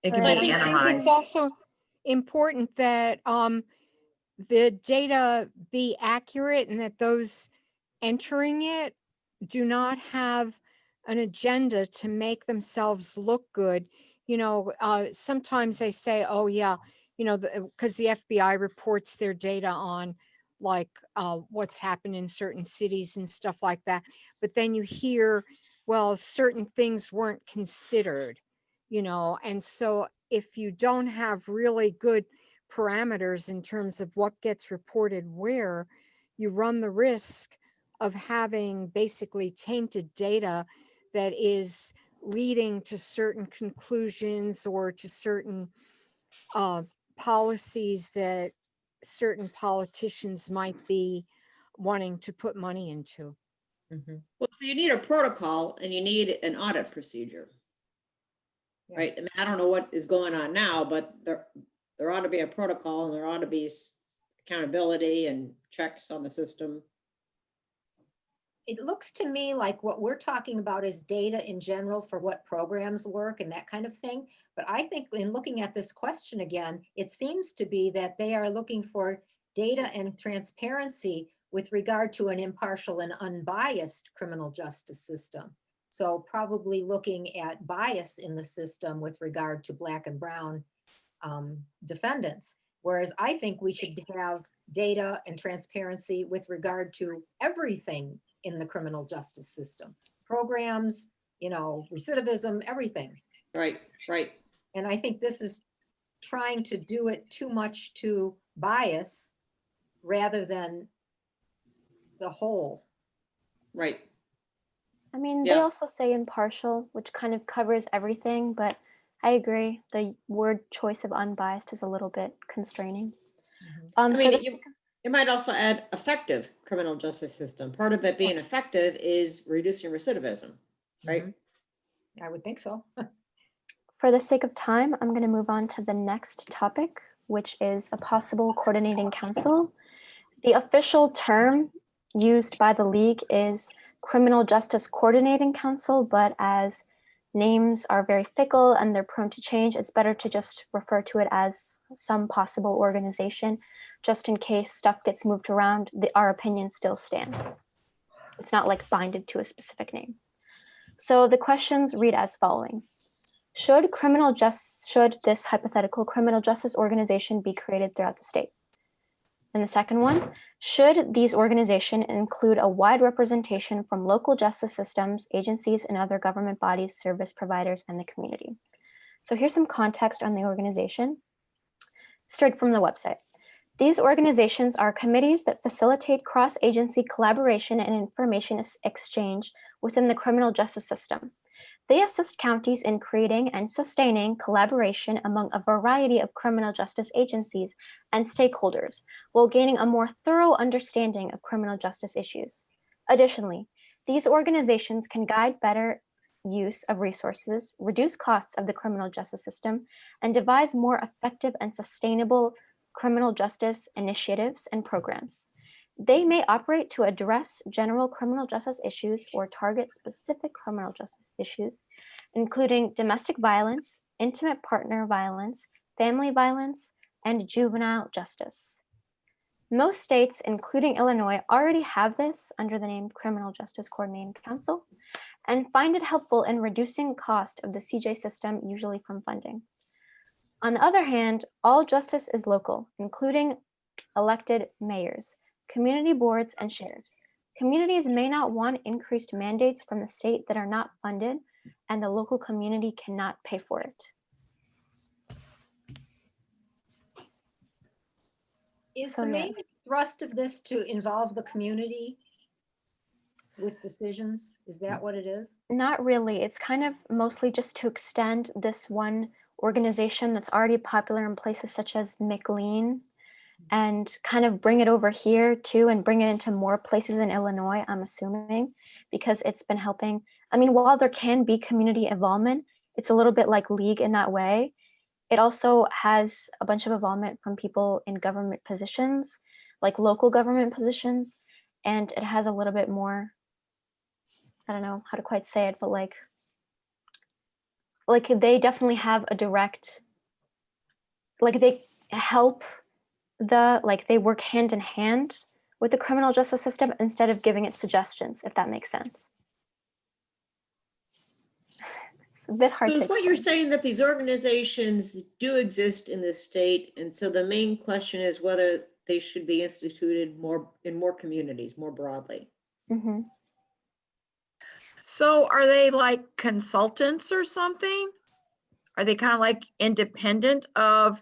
It can Right. be I think it's anonymized. also important that the data be accurate and that those entering it do not have an agenda to make themselves look good. Sometimes they say, oh yeah, because the FBI reports their data on like what's happened in certain cities and stuff like that. But then you hear, well, certain things weren't considered, and so if you don't have really good parameters in terms of what gets reported where, you run the risk of having basically tainted data that is leading to certain conclusions or to certain policies that certain politicians might be wanting to put money into. Well, so you need a protocol and you need an audit procedure. Yeah. Right. I mean, I don't know what is going on now, but there ought to be a protocol and there ought to be accountability and checks on the system. It looks to me like what we're talking about is data in general for what programs work and that kind of thing. But I think in looking at this question again, it seems to be that they are looking for data and transparency with regard to an impartial and unbiased criminal justice system. So probably looking at bias in the system with regard to Black and brown defendants. Whereas I think we should have data and transparency with regard to everything in the criminal justice system, programs, recidivism, everything. Right. And I think this is trying to do it too much to bias rather than the whole. Right. I mean, Yeah. they also say impartial, which kind of covers everything, but I agree. The word choice of unbiased is a little bit constraining. I for mean, the- you might also add effective criminal justice system. Part of it being effective is reducing recidivism, right? I would think so. For the sake of time, I'm going to move on to the next topic, which is a possible coordinating council. The official term used by the league is Criminal Justice Coordinating Council, but as names are very fickle and they're prone to change, it's better to just refer to it as some possible organization, just in case stuff gets moved around, our opinion still stands. It's not like binded to a specific name. So the questions read as following. Should this hypothetical criminal justice organization be created throughout the state? And the second one, should these organizations include a wide representation from local justice systems, agencies, and other government bodies, service providers, and the community? So here's some context on the organization, straight from the website. These organizations are committees that facilitate cross-agency collaboration and information exchange within the criminal justice system. They assist counties in creating and sustaining collaboration among a variety of criminal justice agencies and stakeholders while gaining a more thorough understanding of criminal justice issues. Additionally, these organizations can guide better use of resources, reduce costs of the criminal justice system, and devise more effective and sustainable criminal justice initiatives and programs. They may operate to address general criminal justice issues or target specific criminal justice issues, including domestic violence, intimate partner violence, family violence, and juvenile justice. Most states, including Illinois, already have this under the name Criminal Justice Coordinating Council and find it helpful in reducing cost of the CJ system, usually from funding. On the other hand, all justice is local, including elected mayors, community boards, and sheriffs. Communities may not want increased mandates from the state that are not funded, and the local community cannot pay for it. Is So, the yeah. main thrust of this to involve the community with decisions? Is that what it is? Not really. It's kind of mostly just to extend this one organization that's already popular in places such as McLean and kind of bring it over here too and bring it into more places in Illinois, I'm assuming, because it's been helping. I mean, while there can be community involvement, it's a little bit like League in that way. It also has a bunch of involvement from people in government positions, like local government positions, and it has a little bit more, I don't know how to quite say it, but like they definitely have a direct, like they help they work hand in hand with the criminal justice system instead of giving it suggestions, if that makes sense. It's a bit hard So to is what you're explain. saying that these organizations do exist in the state, and so the main question is whether they should be instituted in more communities, more broadly? Mm-hmm. So are they like consultants or something? Are they kind of like independent of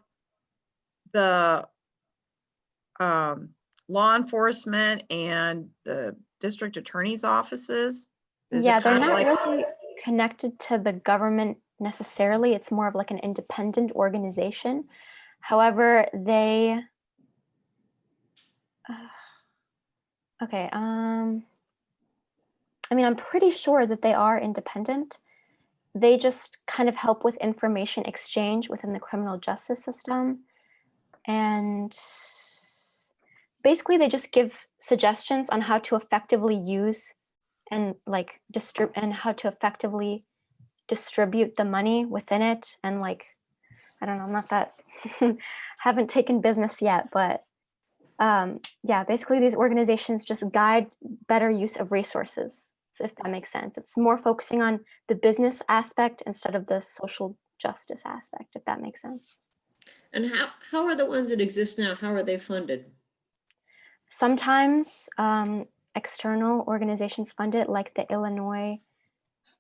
the law enforcement and the district attorney's offices? Is Yeah, it they're kind of not like, really connected to the government necessarily. It's more of like an independent organization. However, they, okay, I mean, I'm pretty sure that they are independent. They just kind of help with information exchange within the criminal justice system. And basically they just give suggestions on how to effectively use and like how to effectively distribute the money within it. And like, I don't know, I'm not that, haven't taken business yet, but yeah, basically these organizations just guide better use of resources, if that makes sense. It's more focusing on the business aspect instead of the social justice aspect, if that makes sense. And how are the ones that exist now, how are they funded? Sometimes external organizations fund it, like the Illinois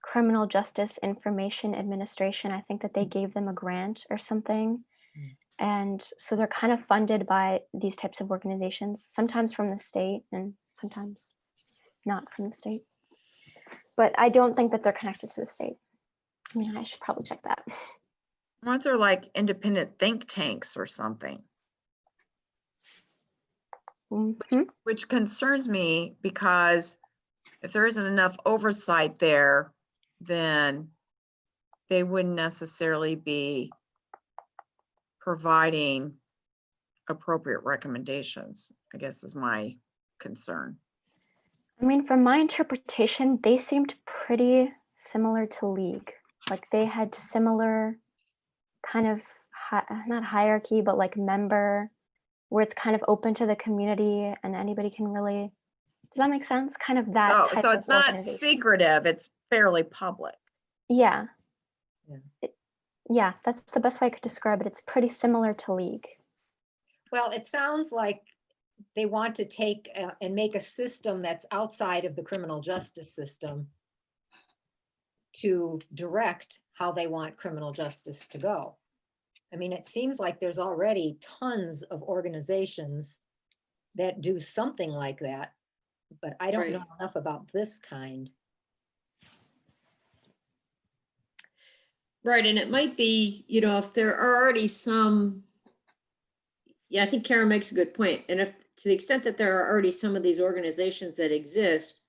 Criminal Justice Information Administration. I think that they gave them a grant or something. And so they're kind of funded by these types of organizations, sometimes from the state and sometimes not from the state. But I don't think that they're connected to the state. I mean, I should probably check that. aren't there like independent think tanks or something? Mhm. Which concerns me because if there isn't enough oversight there, then they wouldn't necessarily be providing appropriate recommendations, I guess is my concern. I mean, from my interpretation, they seemed pretty similar to League. Like they had similar kind of, not hierarchy, but like member, where it's kind of open to the community and anybody can really, does that make sense? Kind of that type So of it's not organization. secretive, it's fairly public. Yeah. Yeah. Yeah, that's the best way I could describe it. It's pretty similar to League. Well, it sounds like they want to take and make a system that's outside of the criminal justice system to direct how they want criminal justice to go. I mean, it seems like there's already tons of organizations that do something like that, but I don't know Right. enough about this kind. Right, and it might be, you know, if there are already some, yeah, I think Karen makes a good point. And if, to the extent that there are already some of these organizations that exist,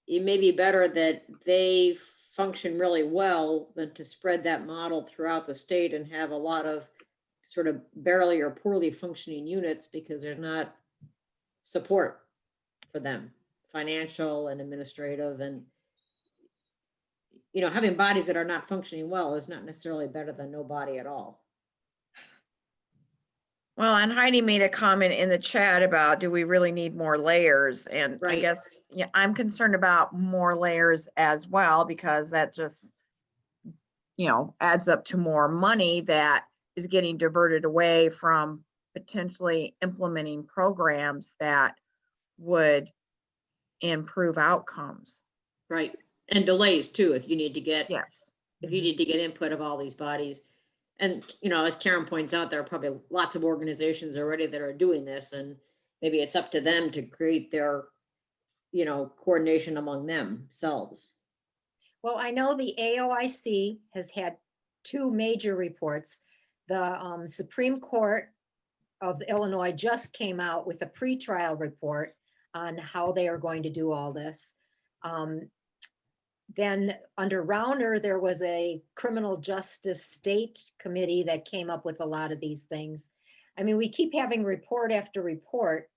it may be better that they function really well than to spread that model throughout the state and have a lot of sort of barely or poorly functioning units because there's not support for them, financial and administrative, and you know, having bodies that are not functioning well is not necessarily better than no body at all. Well, and Heidi made a comment in the chat about, do we really need more layers? And I Right. guess, yeah, I'm concerned about more layers as well, because that just, you know, adds up to more money that is getting diverted away from potentially implementing programs that would improve outcomes. Right, and delays too, if you need to get, Yes. if you need to get input of all these bodies. And, you know, as Karen points out, there are probably lots of organizations already that are doing this, and maybe it's up to them to create their, you know, coordination among themselves. Well, I know the AOIC has had two major reports. The Supreme Court of Illinois just came out with a pretrial report on how they are going to do all this. Then under Rauner, there was a criminal justice state committee that came up with a lot of these things. I mean, we keep having report after report.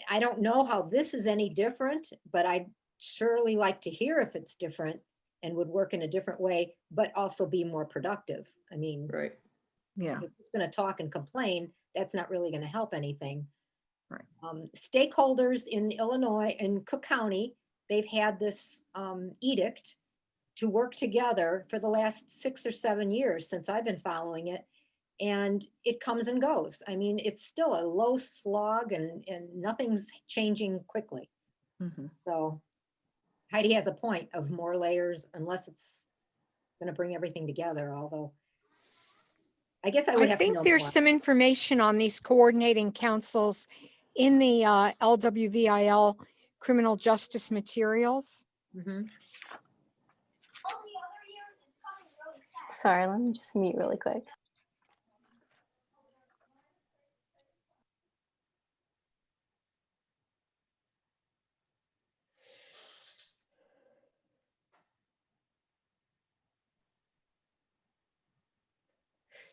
I don't know how this is any different, but I'd surely like to hear if it's different and would work in a different way, but also be more productive. I mean, Right. Yeah. if it's going to talk and complain, that's not really going to help anything. Right. Stakeholders in Illinois and Cook County, they've had this edict to work together for the last 6 or 7 years since I've been following it. And it comes and goes. I mean, it's still a low slog and nothing's changing quickly. Mhm. So Heidi has a point of more layers unless it's going to bring everything together, although I guess I would I have to think know there's more. some information on these coordinating councils in the LWVIL criminal justice materials. Mhm. Sorry, let me just mute really quick.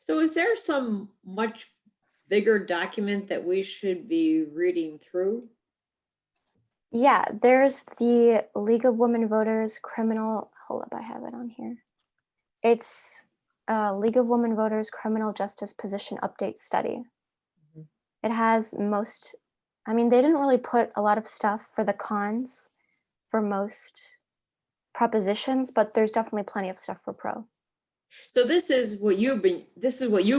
So is there some much bigger document that we should be reading through? Yeah, there's the League of Women Voters criminal, hold up, I have it on here. It's League of Women Voters Criminal Justice Position Update Study. Mhm. It has most, I mean, they didn't really put a lot of stuff for the cons for most propositions, but there's definitely plenty of stuff for pro. So this is what you've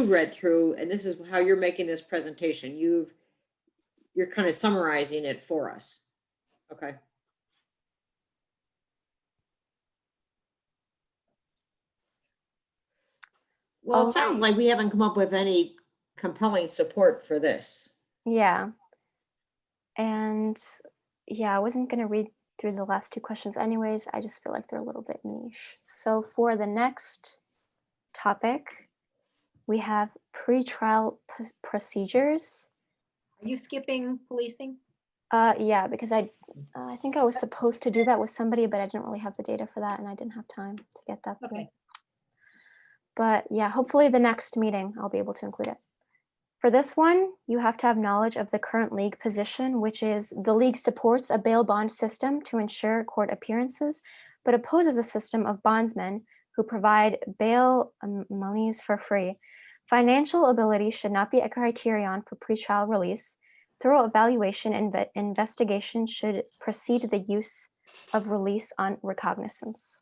read through, and this is how you're making this presentation. You're kind of summarizing it for us. Okay. Well, it sounds like we haven't come up with any compelling support for this. Yeah. And yeah, I wasn't going to read through the last two questions anyways. I just feel like they're a little bit niche. So for the next topic, we have pretrial procedures. Are you skipping policing? Yeah, because I think I was supposed to do that with somebody, but I didn't really have the data for that, and I didn't have time to get that through. Okay. But yeah, hopefully the next meeting I'll be able to include it. For this one, you have to have knowledge of the current league position, which is the league supports a bail bond system to ensure court appearances, but opposes a system of bondsmen who provide bail monies for free. Financial ability should not be a criterion for pretrial release. Thorough evaluation and investigation should precede the use of release on recognizance.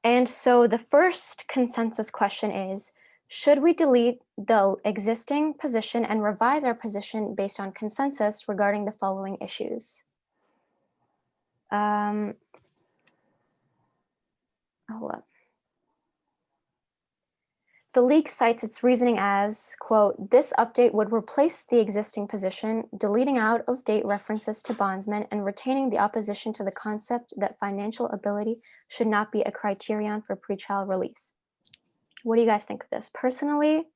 And so the first consensus question is, should we delete the existing position and revise our position based on consensus regarding the following issues? Hold up. The leak cites its reasoning as, quote, "This update would replace the existing position, deleting out of date references to bondsmen and retaining the opposition to the concept that financial ability should not be a criterion for pretrial release." What do you guys think of this? Personally,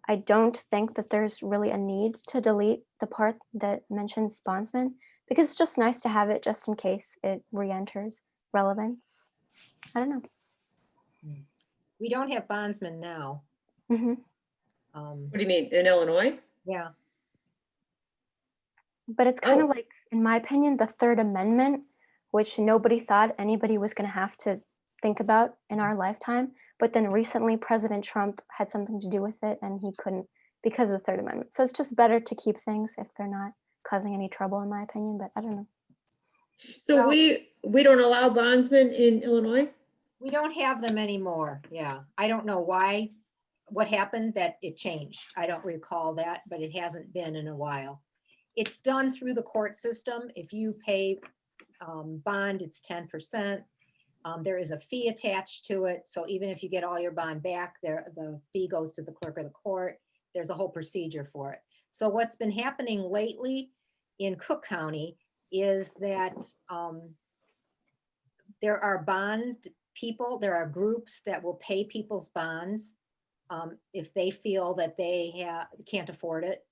I don't think that there's really a need to delete the part that mentions bondsmen, because it's just nice to have it just in case it re-enters relevance. I don't know. We don't have bondsmen now. Mhm. What do you mean, in Illinois? Yeah, But it's kind Oh. of like, in my opinion, the Third Amendment, which nobody thought anybody was going to have to think about in our lifetime. But then recently, President Trump had something to do with it, and he couldn't because of the Third Amendment. So it's just better to keep things if they're not causing any trouble, in my opinion. But I don't know. So Well- we don't allow bondsmen in Illinois? we don't have them anymore. Yeah, I don't know why, what happened that it changed. I don't recall that, but it hasn't been in a while. It's done through the court system. If you pay bond, it's 10%. There is a fee attached to it. So even if you get all your bond back, the fee goes to the clerk of the court. There's a whole procedure for it. So what's been happening lately in Cook County is that there are bond people, there are groups that will pay people's bonds if they feel that they can't afford it.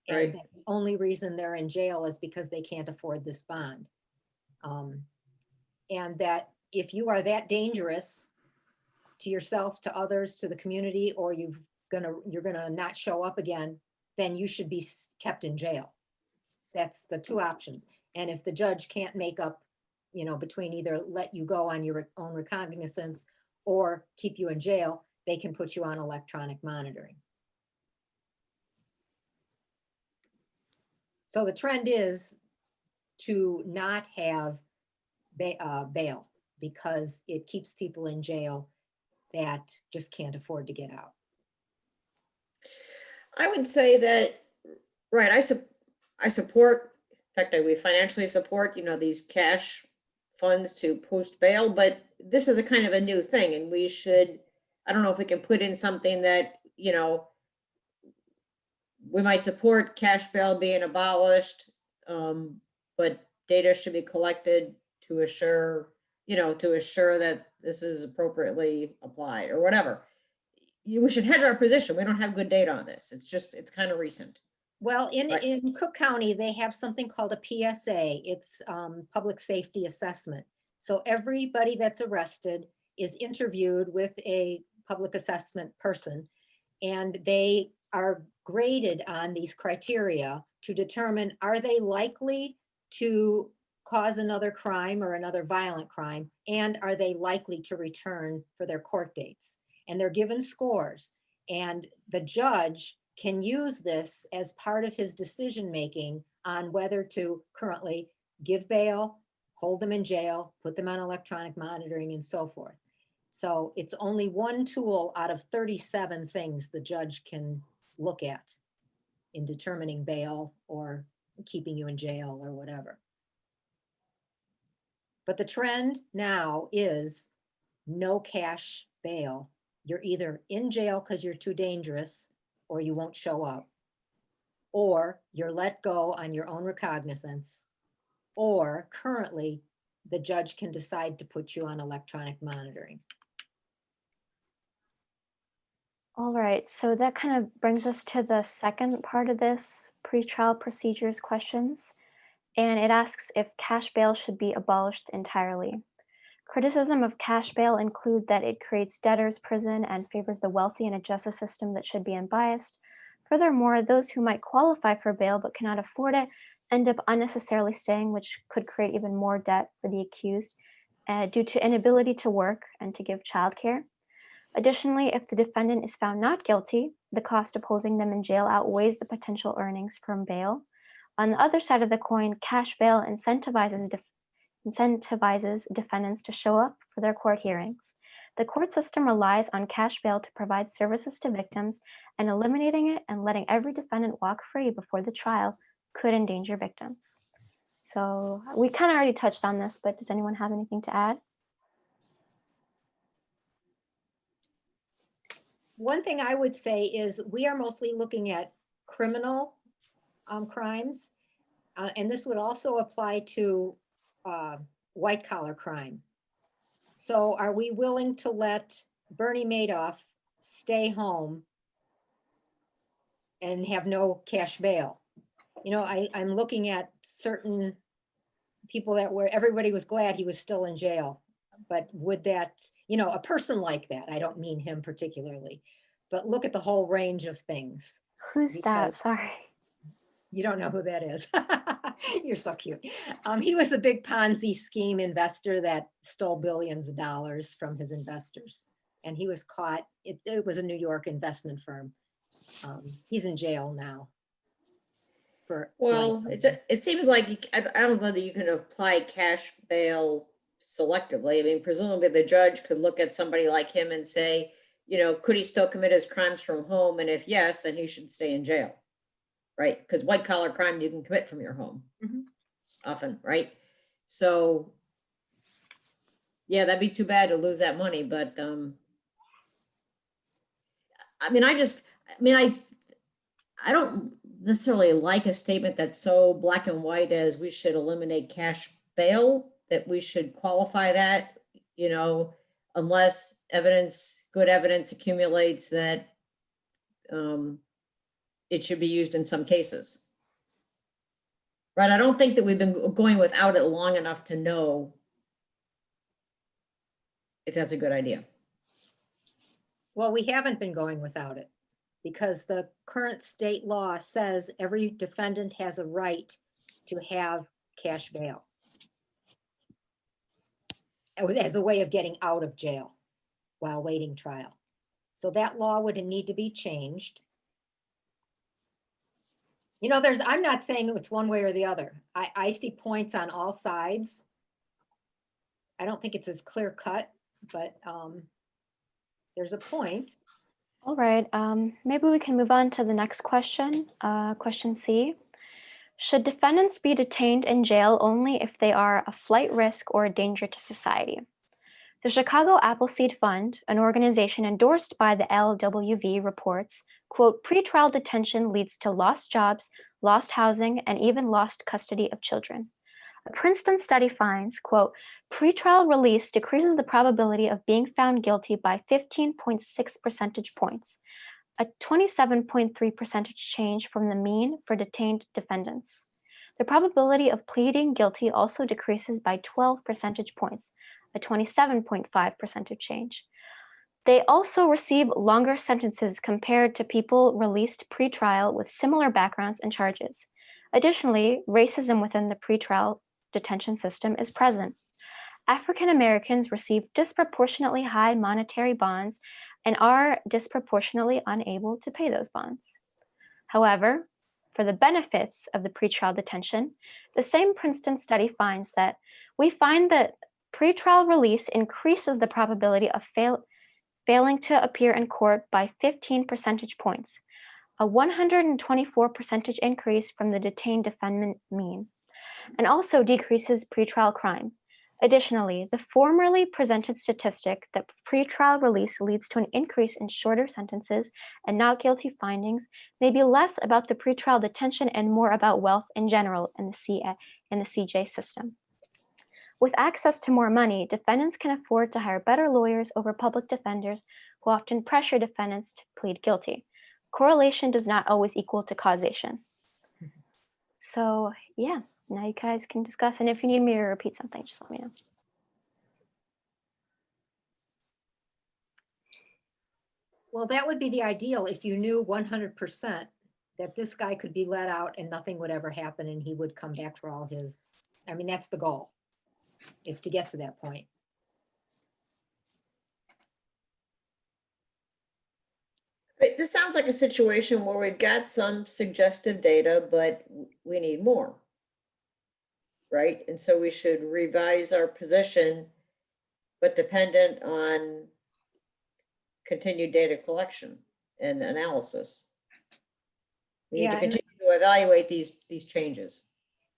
And Right. that the only reason they're in jail is because they can't afford this bond. And that if you are that dangerous to yourself, to others, to the community, or you're gonna not show up again, then you should be kept in jail. That's the two options. And if the judge can't make up, between either let you go on your own recognizance or keep you in jail, they can put you on electronic monitoring. So the trend is to not have bail because it keeps people in jail that just can't afford to get out. I would say that, right, I support, in fact, we financially support, these cash funds to post bail, but this is a kind of a new thing, and we should, I don't know if we can put in something that, we might support cash bail being abolished, but data should be collected to assure that this is appropriately applied or whatever. We should hedge our position. We don't have good data on this. It's kind of recent. Well, Right. in Cook County, they have something called a PSA. It's public safety assessment. So everybody that's arrested is interviewed with a public assessment person, and they are graded on these criteria to determine, are they likely to cause another crime or another violent crime, and are they likely to return for their court dates? And they're given scores, and the judge can use this as part of his decision-making on whether to currently give bail, hold them in jail, put them on electronic monitoring, and so forth. So it's only one tool out of 37 things the judge can look at in determining bail or keeping you in jail or whatever. But the trend now is no cash bail. You're either in jail because you're too dangerous or you won't show up, or you're let go on your own recognizance, or currently the judge can decide to put you on electronic monitoring. All right, so that kind of brings us to the second part of this pretrial procedures questions, and it asks if cash bail should be abolished entirely. Criticism of cash bail include that it creates debtor's prison and favors the wealthy in a justice system that should be unbiased. Furthermore, those who might qualify for bail but cannot afford it end up unnecessarily staying, which could create even more debt for the accused due to inability to work and to give childcare. Additionally, if the defendant is found not guilty, the cost of holding them in jail outweighs the potential earnings from bail. On the other side of the coin, cash bail incentivizes defendants to show up for their court hearings. The court system relies on cash bail to provide services to victims, and eliminating it and letting every defendant walk free before the trial could endanger victims. So we kind of already touched on this, but does anyone have anything to add? one thing I would say is we are mostly looking at criminal crimes. And this would also apply to white collar crime. So are we willing to let Bernie Madoff stay home and have no cash bail? You know, I'm looking at certain people that were, everybody was glad he was still in jail. But would that, you know, a person like that, I don't mean him particularly, but look at the whole range of things. Who's that? Because- Sorry. You don't know who that is. You're so cute. He was a big Ponzi scheme investor that stole billions of dollars from his investors. And he was caught. It was a New York investment firm. He's in jail now. Well, it seems like I don't know that you can apply cash bail selectively. I mean, presumably the judge could look at somebody like him and say, you know, could he still commit his crimes from home? And if yes, then he should stay in jail. Right? Because white collar crime you can commit from your home often, right? So yeah, that'd be too bad to lose that money. But I don't necessarily like a statement that's so black and white as we should eliminate cash bail, that we should qualify that, you know, unless good evidence accumulates that it should be used in some cases. Right, I don't think that we've been going without it long enough to know if that's a good idea. Well, we haven't been going without it because the current state law says every defendant has a right to have cash bail as a way of getting out of jail while waiting trial. So that law would need to be changed. You know, I'm not saying it's one way or the other. I see points on all sides. I don't think it's as clear cut, but there's a point. All right, maybe we can move on to the next question. Question C. Should defendants be detained in jail only if they are a flight risk or a danger to society? The Chicago Appleseed Fund, an organization endorsed by the LWV, reports, quote, pretrial detention leads to lost jobs, lost housing, and even lost custody of children. A Princeton study finds, quote, pretrial release decreases the probability of being found guilty by 15.6 percentage points, a 27.3 percentage change from the mean for detained defendants. The probability of pleading guilty also decreases by 12 percentage points, a 27.5 percentage change. They also receive longer sentences compared to people released pretrial with similar backgrounds and charges. Additionally, racism within the pretrial detention system is present. African Americans receive disproportionately high monetary bonds and are disproportionately unable to pay those bonds. However, for the benefits of the pretrial detention, the same Princeton study finds that pretrial release increases the probability of failing to appear in court by 15 percentage points, a 124 percentage increase from the detained defendant mean, and also decreases pretrial crime. Additionally, the formerly presented statistic that pretrial release leads to an increase in shorter sentences and not guilty findings may be less about the pretrial detention and more about wealth in general in the CJ system. With access to more money, defendants can afford to hire better lawyers over public defenders who often pressure defendants to plead guilty. Correlation does not always equal to causation. So yeah, now you guys can discuss. And if you need me to repeat something, just let me know. Well, that would be the ideal if you knew 100% that this guy could be let out and nothing would ever happen and he would come back for all his, I mean, that's the goal, is to get to that point. This sounds like a situation where we've got some suggestive data, but we need more. Right? And so we should revise our position, but dependent on continued data collection and analysis. We need to continue to evaluate these changes.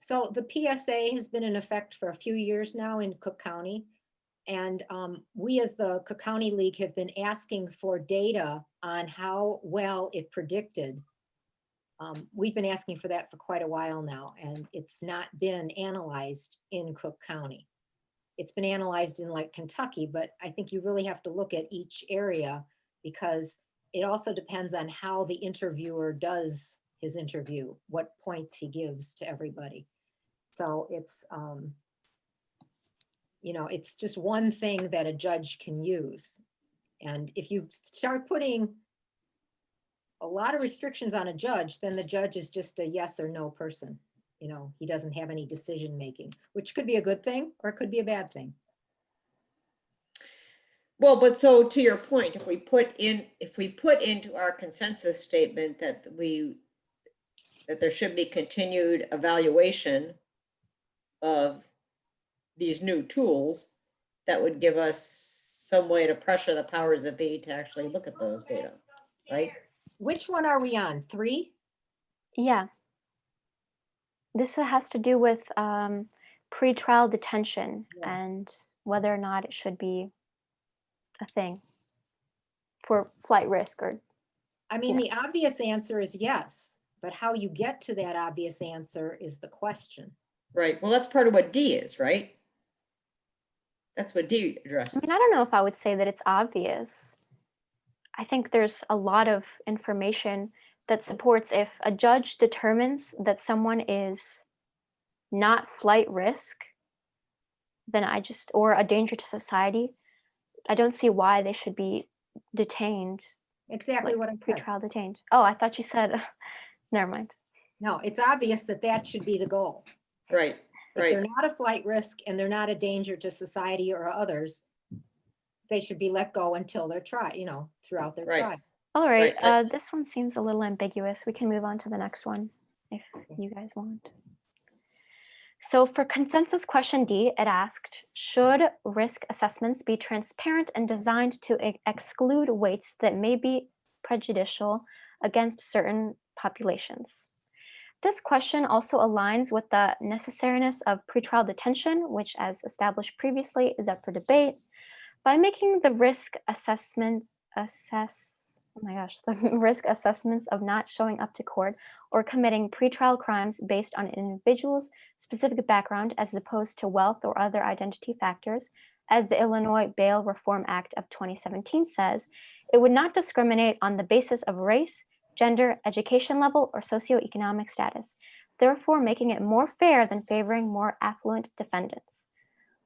So the PSA has been in effect for a few years now in Cook County. And we as the Cook County League have been asking for data on how well it predicted. We've been asking for that for quite a while now, and it's not been analyzed in Cook County. It's been analyzed in like Kentucky, but I think you really have to look at each area because it also depends on how the interviewer does his interview, what points he gives to everybody. So it's, you know, it's just one thing that a judge can use. And if you start putting a lot of restrictions on a judge, then the judge is just a yes or no person. You know, he doesn't have any decision making, which could be a good thing or it could be a bad thing. Well, but so to your point, if we put into our consensus statement that there should be continued evaluation of these new tools, that would give us some way to pressure the powers that be to actually look at those data, right? Which one are we on? 3? Yeah. This has to do with pretrial detention Yeah. and whether or not it should be a thing for flight risk or. I mean, the obvious answer is yes, but how you get to that obvious answer is the question. Right. Well, that's part of what D is, right? That's what D I addresses. mean, I don't know if I would say that it's obvious. I think there's a lot of information that supports if a judge determines that someone is not flight risk, then or a danger to society, I don't see why they should be detained. Exactly what I said. Pretrial detained. Oh, I thought you said, never mind. No, it's obvious that that should be the goal. Right. If Right. they're not a flight risk and they're not a danger to society or others, they should be let go until their trial, you know, throughout their Right. trial. All right, Right. this one seems a little ambiguous. We can move on to the next one if you guys want. So for consensus question D, it asked, should risk assessments be transparent and designed to exclude weights that may be prejudicial against certain populations? This question also aligns with the necessariness of pretrial detention, which, as established previously, is up for debate. By making the risk assessments of not showing up to court or committing pretrial crimes based on an individual's specific background as opposed to wealth or other identity factors, as the Illinois Bail Reform Act of 2017 says, it would not discriminate on the basis of race, gender, education level, or socioeconomic status, therefore making it more fair than favoring more affluent defendants.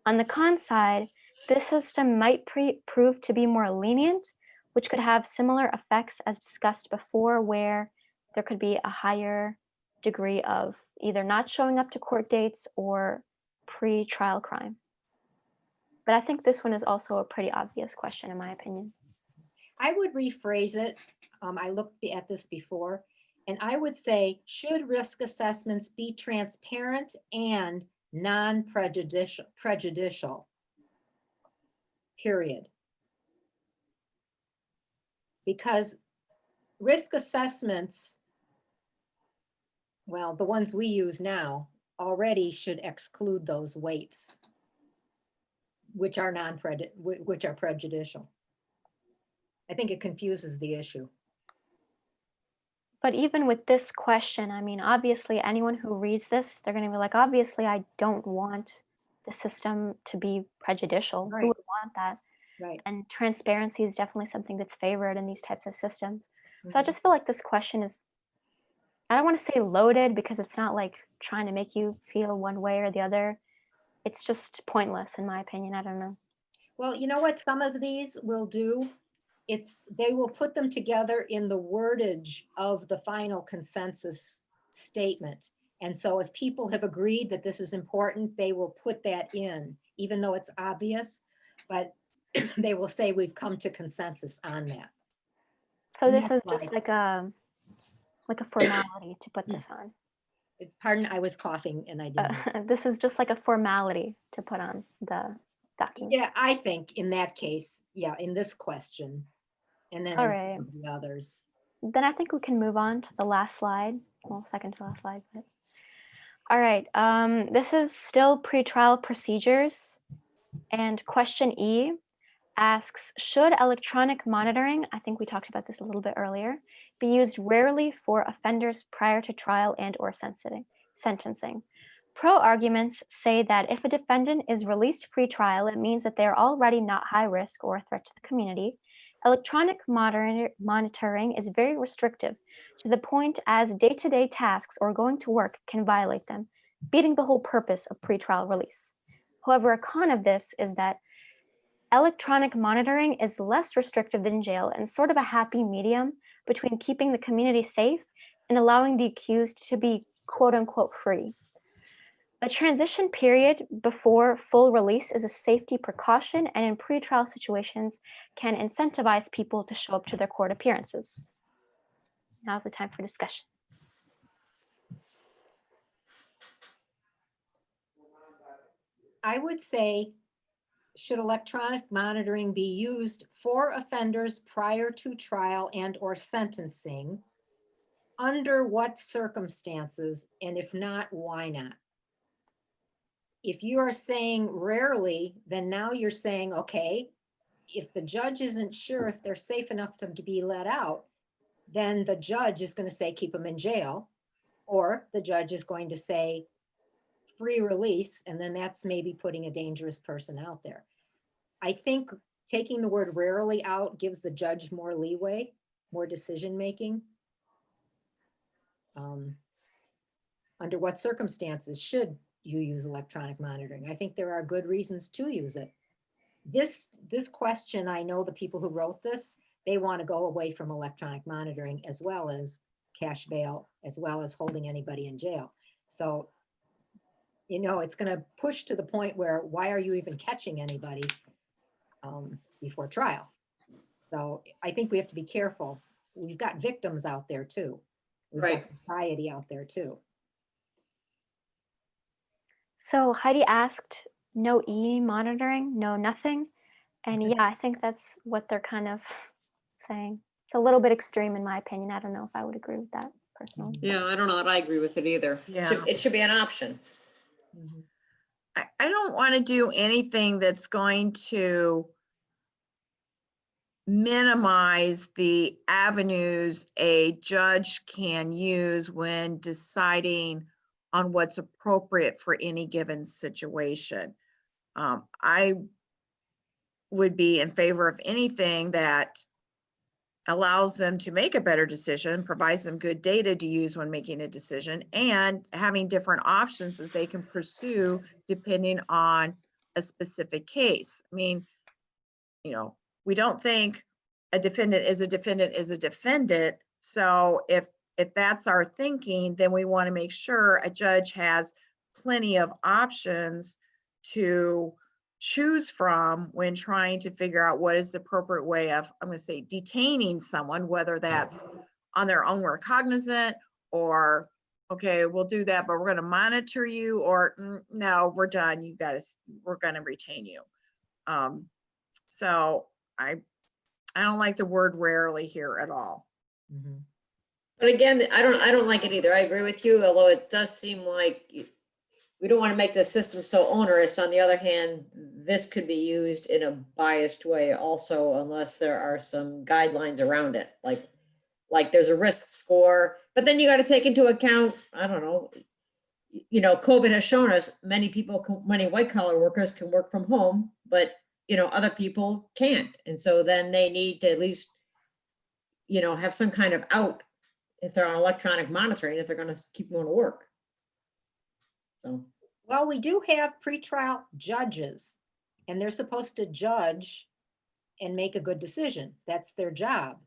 On the con side, this system might prove to be more lenient, which could have similar effects as discussed before, where there could be a higher degree of either not showing up to court dates or pre-trial crime. But I think this one is also a pretty obvious question, in my opinion. I would rephrase it. I looked at this before, and I would say, should risk assessments be transparent and non-prejudicial, period. Because risk assessments, well, the ones we use now already should exclude those weights, which are prejudicial. I think it confuses the issue. But even with this question, I mean, obviously anyone who reads this, they're going to be like, obviously I don't want the system to be prejudicial. Right. Who would want that? Right. And transparency is definitely something that's favored in these types of systems. So I just feel like this question is, I don't want to say loaded because it's not like trying to make you feel one way or the other. It's just pointless in my opinion. I don't know. Well, you know what some of these will do? They will put them together in the wordage of the final consensus statement. And so if people have agreed that this is important, they will put that in, even though it's obvious, but they will say we've come to consensus on that. So And this is that's just like a formality to put this on. Pardon, I was coughing and I didn't. This is just like a formality to put on the document. Yeah, I think in that case, yeah, in this question, and then All in right. some of the others. Then I think we can move on to the last slide. Well, second to last slide. But. All right. This is still pretrial procedures. And question E asks, should electronic monitoring, I think we talked about this a little bit earlier, be used rarely for offenders prior to trial and or sentencing? Pro arguments say that if a defendant is released pre-trial, it means that they are already not high risk or a threat to the community. Electronic monitoring is very restrictive to the point as day-to-day tasks or going to work can violate them, beating the whole purpose of pre-trial release. However, a con of this is that electronic monitoring is less restrictive than jail and sort of a happy medium between keeping the community safe and allowing the accused to be quote unquote free. A transition period before full release is a safety precaution and in pretrial situations can incentivize people to show up to their court appearances. Now's the time for discussion. I would say, should electronic monitoring be used for offenders prior to trial and or sentencing? Under what circumstances? And if not, why not? If you are saying rarely, then now you're saying, okay, if the judge isn't sure if they're safe enough to be let out, then the judge is going to say, keep them in jail. Or the judge is going to say, free release, and then that's maybe putting a dangerous person out there. I think taking the word rarely out gives the judge more leeway, more decision-making. Under what circumstances should you use electronic monitoring? I think there are good reasons to use it. This question, I know the people who wrote this, they want to go away from electronic monitoring as well as cash bail, as well as holding anybody in jail. So, you know, it's going to push to the point where why are you even catching anybody before trial? So I think we have to be careful. We've got victims out there too. We've Right. got society out there too. So Heidi asked, no E monitoring, no nothing. And yeah, I think that's what they're kind of saying. It's a little bit extreme in my opinion. I don't know if I would agree with that personally. Yeah, I don't know that I agree with it either. Yeah. It should be an option. I don't want to do anything that's going to minimize the avenues a judge can use when deciding on what's appropriate for any given situation. I would be in favor of anything that allows them to make a better decision, provides them good data to use when making a decision, and having different options that they can pursue depending on a specific case. I mean, you know, we don't think a defendant is a defendant is a defendant. So if that's our thinking, then we want to make sure a judge has plenty of options to choose from when trying to figure out what is the appropriate way of, I'm going to say, detaining someone, whether that's on their own, we're cognizant, or okay, we'll do that, but we're going to monitor you, or no, we're done. You guys, we're going to retain you. So I don't like the word rarely here at all. But again, I don't like it either. I agree with you, although it does seem like we don't want to make the system so onerous. On the other hand, this could be used in a biased way also, unless there are some guidelines around it. Like there's a risk score, but then you got to take into account, I don't know, you know, COVID has shown us many white collar workers can work from home, but you know, other people can't. And so then they need to at least, you know, have some kind of out if they're on electronic monitoring, if they're going to keep going to work. So, Well, we do have pretrial judges, and they're supposed to judge and make a good decision. That's their job,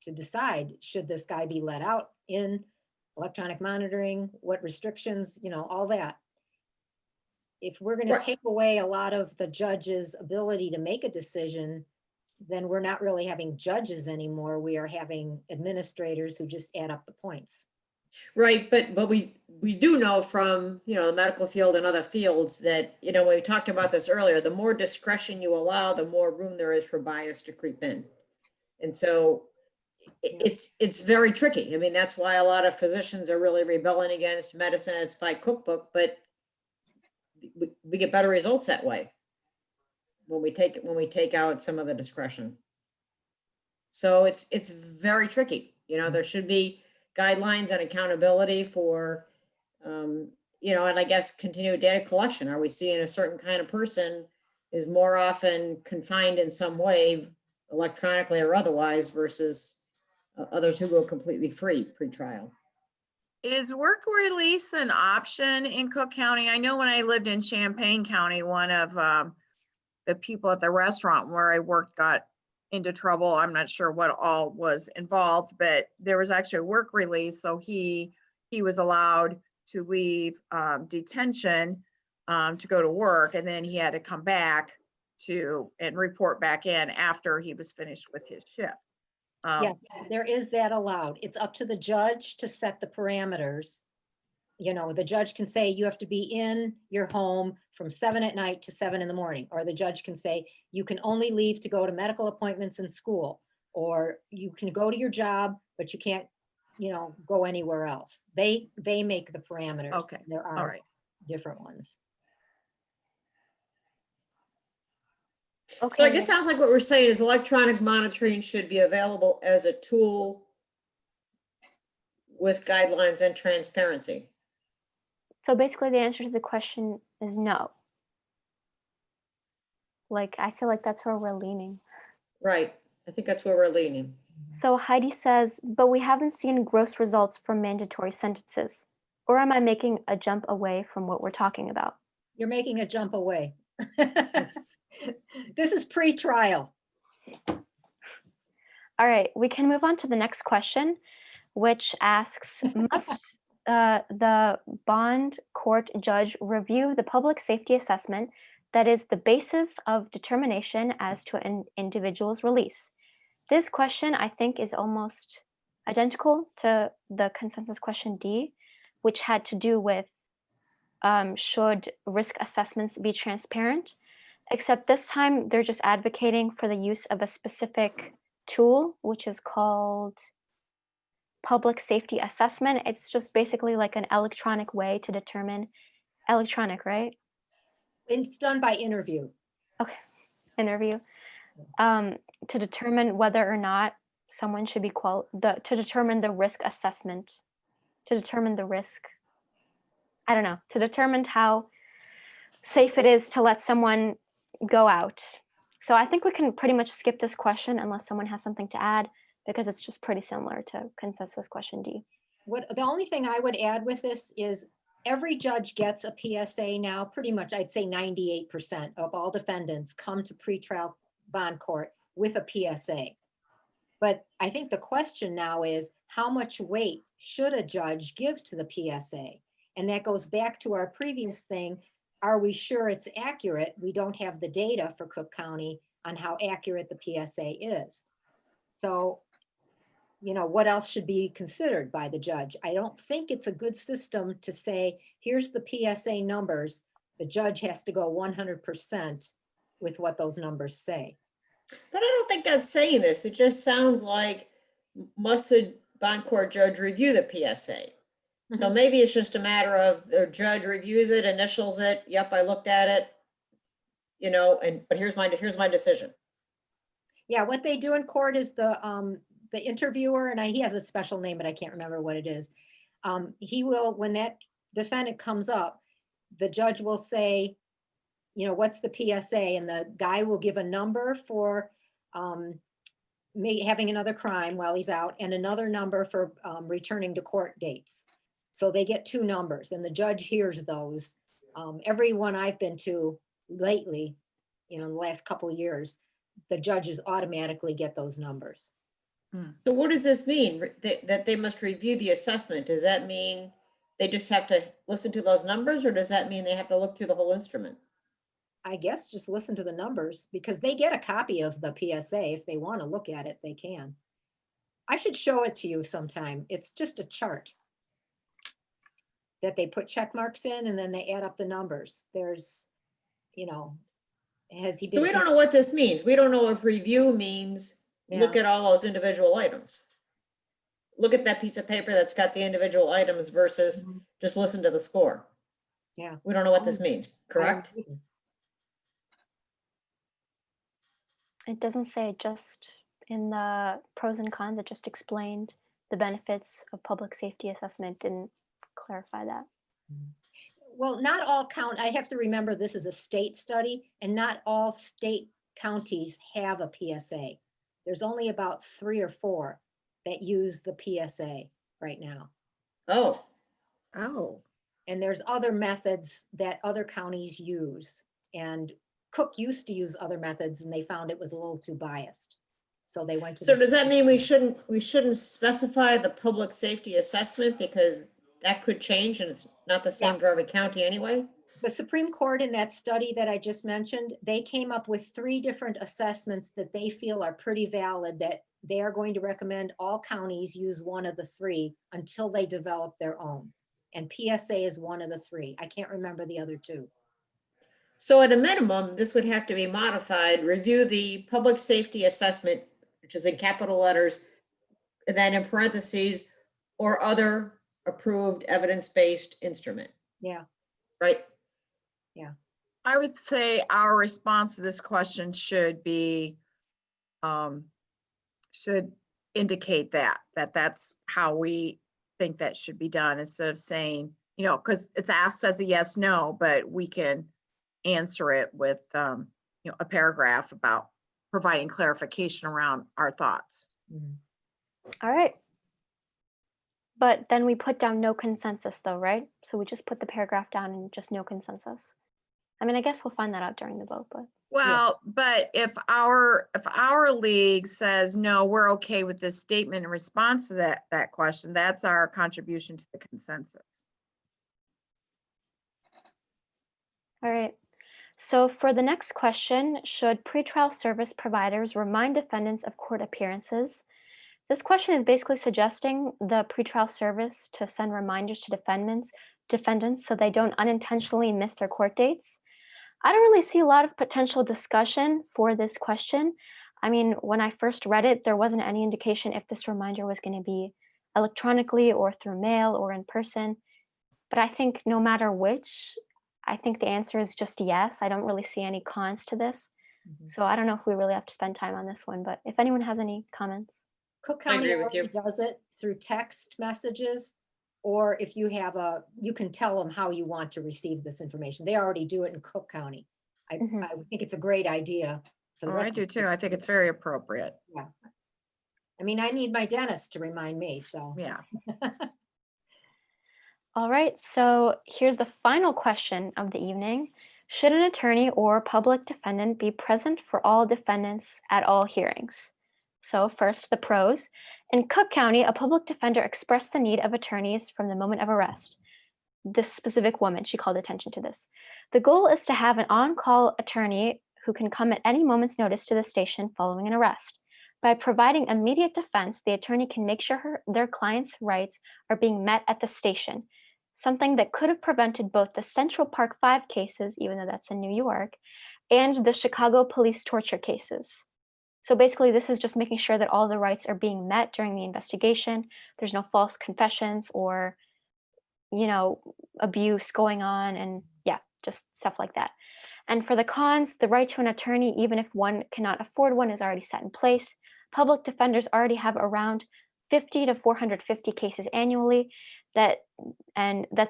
to decide, should this guy be let out in electronic monitoring, what restrictions, you know, all that. If we're going to Right. take away a lot of the judge's ability to make a decision, then we're not really having judges anymore. We are having administrators who just add up the points. right, but we do know from, you know, the medical field and other fields that, you know, we talked about this earlier, the more discretion you allow, the more room there is for bias to creep in. And so it's very tricky. I mean, that's why a lot of physicians are really rebelling against medicine at its by cookbook, but we get better results that way. when we take out some of the discretion. So it's very tricky. You know, there should be guidelines and accountability for, you know, and I guess continued data collection. Are we seeing a certain kind of person is more often confined in some way, electronically or otherwise, versus others who go completely free pre-trial? Is work release an option in Cook County? I know when I lived in Champaign County, one of the people at the restaurant where I worked got into trouble. I'm not sure what all was involved, but there was actually a work release. So he was allowed to leave detention to go to work, and then he had to come back and report back in after he was finished with his shift. Yes, there is that allowed. It's up to the judge to set the parameters. You know, the judge can say you have to be in your home from 7 at night to 7 in the morning, or the judge can say you can only leave to go to medical appointments in school, or you can go to your job, but you can't, you know, go anywhere else. They make the parameters. Okay, There all are right. different ones. Okay. So I guess sounds like what we're saying is electronic monitoring should be available as a tool with guidelines and transparency. So basically the answer to the question is no. Like, I feel like that's where we're leaning. Right. I think that's where we're leaning. So Heidi says, but we haven't seen gross results from mandatory sentences. Or am I making a jump away from what we're talking about? You're making a jump away. This is pre-trial. All right, we can move on to the next question, which asks, must the bond court judge review the public safety assessment that is the basis of determination as to an individual's release? This question, I think, is almost identical to the consensus question D, which had to do with should risk assessments be transparent, except this time they're just advocating for the use of a specific tool, which is called public safety assessment. It's just basically like an electronic way to determine, electronic, right? It's done by interview. Okay, interview. To determine whether or not someone should be to determine the risk assessment, to determine the risk, I don't know, to determine how safe it is to let someone go out. So I think we can pretty much skip this question unless someone has something to add, because it's just pretty similar to consensus question D. The only thing I would add with this is every judge gets a PSA now. Pretty much, I'd say 98% of all defendants come to pretrial bond court with a PSA. But I think the question now is, how much weight should a judge give to the PSA? And that goes back to our previous thing. Are we sure it's accurate? We don't have the data for Cook County on how accurate the PSA is. So, you know, what else should be considered by the judge? I don't think it's a good system to say, here's the PSA numbers. The judge has to go 100% with what those numbers say. But I don't think that's saying this. It just sounds like, must the bond court judge review the PSA? So maybe it's just a matter of the judge reviews it, initials it. Yep, I looked at it. You know, but here's my decision. Yeah, what they do in court is the interviewer, and he has a special name, but I can't remember what it is. He will, when that defendant comes up, the judge will say, you know, what's the PSA? And the guy will give a number for having another crime while he's out, and another number for returning to court dates. So they get two numbers, and the judge hears those. Every one I've been to lately, you know, in the last couple of years, the judges automatically get those numbers. So what does this mean? That they must review the assessment? Does that mean they just have to listen to those numbers, or does that mean they have to look through the whole instrument? I guess just listen to the numbers, because they get a copy of the PSA. If they want to look at it, they can. I should show it to you sometime. It's just a chart that they put check marks in, and then they add up the numbers. There's, you know, has he been? So we don't know what this means. We don't know if review means look at all those individual items. Look at that piece of paper that's got the individual items versus just listen to the score. Yeah. We don't know what this means, correct? It doesn't say, just in the pros and cons, it just explained the benefits of public safety assessment, didn't clarify that. Well, not all I have to remember this is a state study, and not all state counties have a PSA. There's only about 3 or 4 that use the PSA right now. Oh, Oh, And there's other methods that other counties use. And Cook used to use other methods and they found it was a little too biased. So they went to. so the- does that mean we shouldn't specify the public safety assessment because that could change and it's not the same for every county anyway? The Supreme Court in that study that I just mentioned, they came up with 3 different assessments that they feel are pretty valid, that they are going to recommend all counties use one of the 3 until they develop their own. And PSA is one of the 3. I can't remember the other 2. So at a minimum, this would have to be modified, review the public safety assessment, which is in capital letters, and then in parentheses, or other approved evidence-based instrument, Yeah, right? I would say our response to this question should be, should indicate that's how we think that should be done, instead of saying, you know, because it's asked as a yes, no, but we can answer it with, you know, a paragraph about providing clarification around our thoughts. All right. But then we put down no consensus though, right? So we just put the paragraph down and just no consensus. I mean, I guess we'll find that out during the vote, but Well, but if our league says, no, we're okay with this statement in response to that question, that's our contribution to the consensus. all right. So for the next question, should pretrial service providers remind defendants of court appearances? This question is basically suggesting the pretrial service to send reminders to defendants so they don't unintentionally miss their court dates. I don't really see a lot of potential discussion for this question. I mean, when I first read it, there wasn't any indication if this reminder was going to be electronically or through mail or in person. But I think no matter which, I think the answer is just yes. I don't really see any cons to this. So I don't know if we really have to spend time on this one, but if anyone has any comments. Cook I County agree with you. already does it through text messages, or if you have you can tell them how you want to receive this information. They already do it in Cook County. I think it's a great idea for the Oh, rest I of do the too. I think it's very appropriate. Yeah. I mean, I need my dentist to remind me, so. Yeah. All right, so here's the final question of the evening. Should an attorney or public defendant be present for all defendants at all hearings? So first, the pros. In Cook County, a public defender expressed the need of attorneys from the moment of arrest. This specific woman, she called attention to this. The goal is to have an on-call attorney who can come at any moment's notice to the station following an arrest. By providing immediate defense, the attorney can make sure their client's rights are being met at the station, something that could have prevented both the Central Park 5 cases, even though that's in New York, and the Chicago police torture cases. So basically, this is just making sure that all the rights are being met during the investigation. There's no false confessions or, you know, abuse going on, and yeah, just stuff like that. And for the cons, the right to an attorney, even if one cannot afford one, is already set in place. Public defenders already have around 50 to 450 cases annually that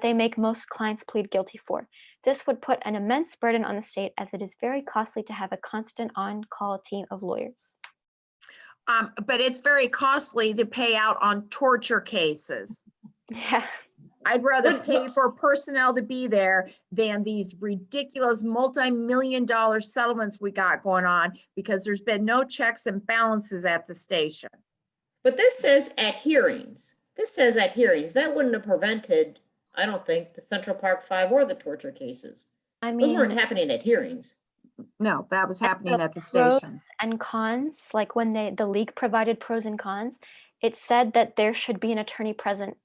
they make most clients plead guilty for. This would put an immense burden on the state, as it is very costly to have a constant on-call team of lawyers. But it's very costly to pay out on torture cases. Yeah. I'd rather pay for personnel to be there than these ridiculous multi-million-dollar settlements we got going on, because there's been no checks and balances at the station. But this says at hearings. This says at hearings. That wouldn't have prevented, I don't think, the Central Park 5 or the torture cases. I Those weren't mean, happening at hearings. No, that was happening at the pros station. and cons, like when the league provided pros and cons, it said that there should be an attorney present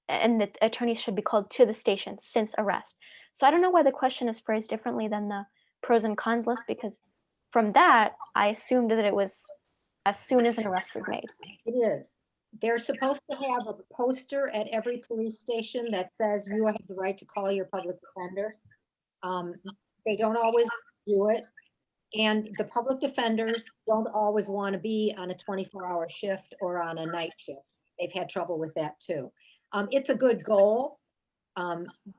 and the attorneys should be called to the station since arrest. So I don't know why the question is phrased differently than the pros and cons list, because from that, I assumed that it was as soon as an arrest was made. It is. They're supposed to have a poster at every police station that says you have the right to call your public defender. They don't always do it. And the public defenders don't always want to be on a 24-hour shift or on a night shift. They've had trouble with that too. It's a good goal.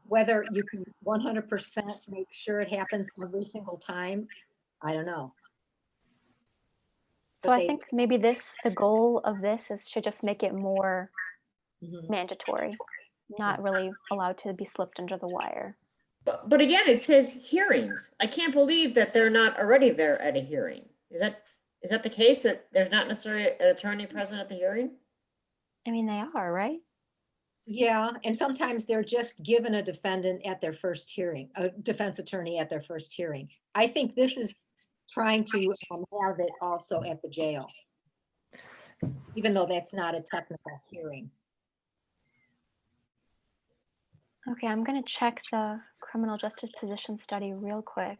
Whether you can 100% make sure it happens every single time, I don't know. So I think maybe the goal of this is to just make it more Mhm. mandatory, not really allowed to be slipped under the wire. But again, it says hearings. I can't believe that they're not already there at a hearing. Is that the case, that there's not necessarily an attorney present at the hearing? I mean, they are, right? Yeah, and sometimes they're just given a defendant at their first hearing, a defense attorney at their first hearing. I think this is trying to have it also at the jail, even though that's not a technical hearing. Okay, I'm gonna check the criminal justice position study real quick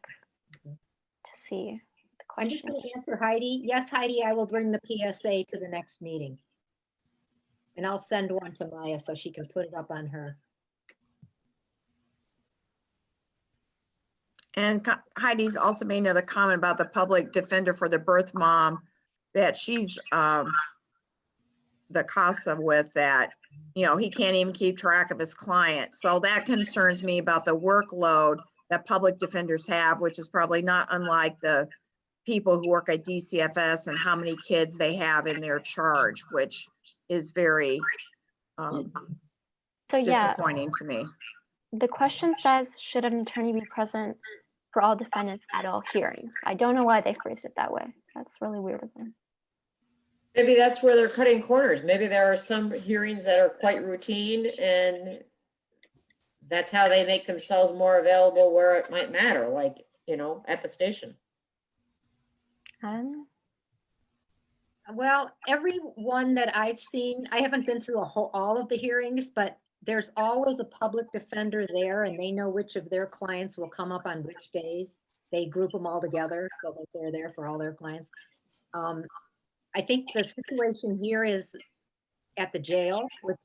to see the I'm just question. going to answer Heidi. Yes, Heidi, I will bring the PSA to the next meeting. And I'll send one to Maya so she can put it up on her. And Heidi's also made another comment about the public defender for the birth mom, that she's the CASA with that, you know, he can't even keep track of his client. So that concerns me about the workload that public defenders have, which is probably not unlike the people who work at DCFS and how many kids they have in their charge, which is very So yeah, disappointing to me. the question says, should an attorney be present for all defendants at all hearings? I don't know why they phrased it that way. That's really weird of them. Maybe that's where they're cutting corners. Maybe there are some hearings that are quite routine, and that's how they make themselves more available where it might matter, like, you know, at the station. Well, every one that I've seen, I haven't been through all of the hearings, but there's always a public defender there, and they know which of their clients will come up on which days. They group them all together so that they're there for all their clients. I think the situation here is at the jail, which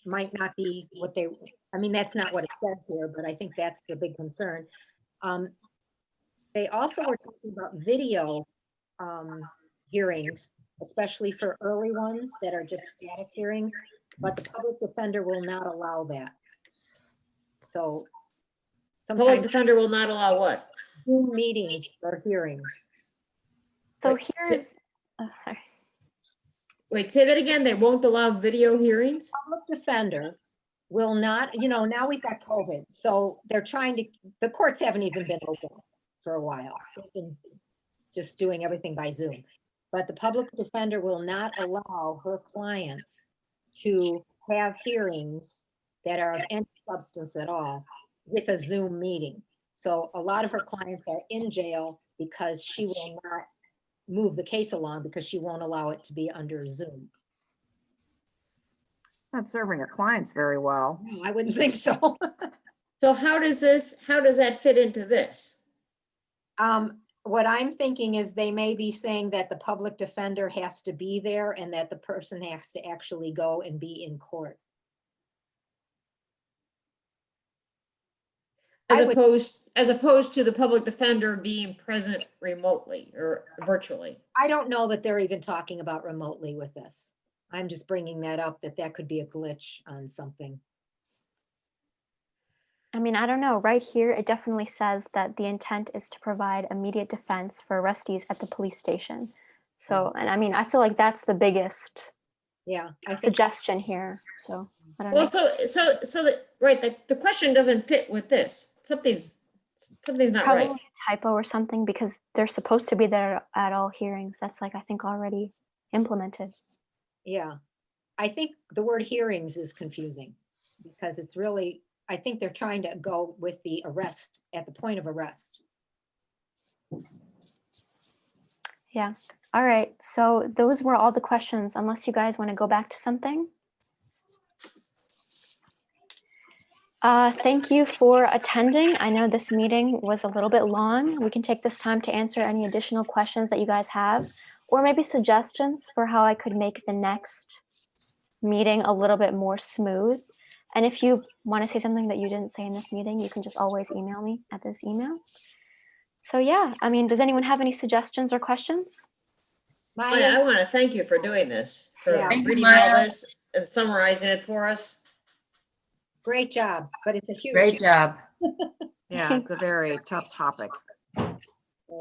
might not be what I mean, that's not what it says here, but I think that's the big concern. They also were talking about video hearings, especially for early ones that are just status hearings, but the public defender will not allow that. So Public sometimes defender will not allow what? Zoom meetings or hearings. So Wait, here's, sorry. Wait, say that again. They won't allow video hearings? Public defender will not, you know, now we've got COVID, so they're trying to, the courts haven't even been open for a while. They've been just doing everything by Zoom. But the public defender will not allow her clients to have hearings that are of any substance at all with a Zoom meeting. So a lot of her clients are in jail because she will not move the case along because she won't allow it to be under Zoom. Not serving her clients very well. No, I wouldn't think so. So how does that fit into this? What I'm thinking is they may be saying that the public defender has to be there and that the person has to actually go and be in court. As I would- opposed to the public defender being present remotely or virtually? I don't know that they're even talking about remotely with this. I'm just bringing that up, that could be a glitch on something. I mean, I don't know. Right here, it definitely says that the intent is to provide immediate defense for arrestees at the police station. So, and I mean, I feel like that's the biggest Yeah, I think suggestion here. So, I don't know. Well, the question doesn't fit with this. Something's not Probably right. a typo or something because they're supposed to be there at all hearings. That's like, I think already implemented. yeah. I think the word hearings is confusing because it's really, I think they're trying to go with the arrest at the point of arrest. Yeah. All right. So those were all the questions, unless you guys want to go back to something. Thank you for attending. I know this meeting was a little bit long. We can take this time to answer any additional questions that you guys have, or maybe suggestions for how I could make the next meeting a little bit more smooth. And if you want to say something that you didn't say in this meeting, you can just always email me at this email. So yeah, I mean, does anyone have any suggestions or questions? Maya, I Maya, want to thank you for doing this, for Yeah. Thank you, reading all Maya. this and summarizing it for us. great job, but it's a huge. Great job. Yeah, it's a very tough topic.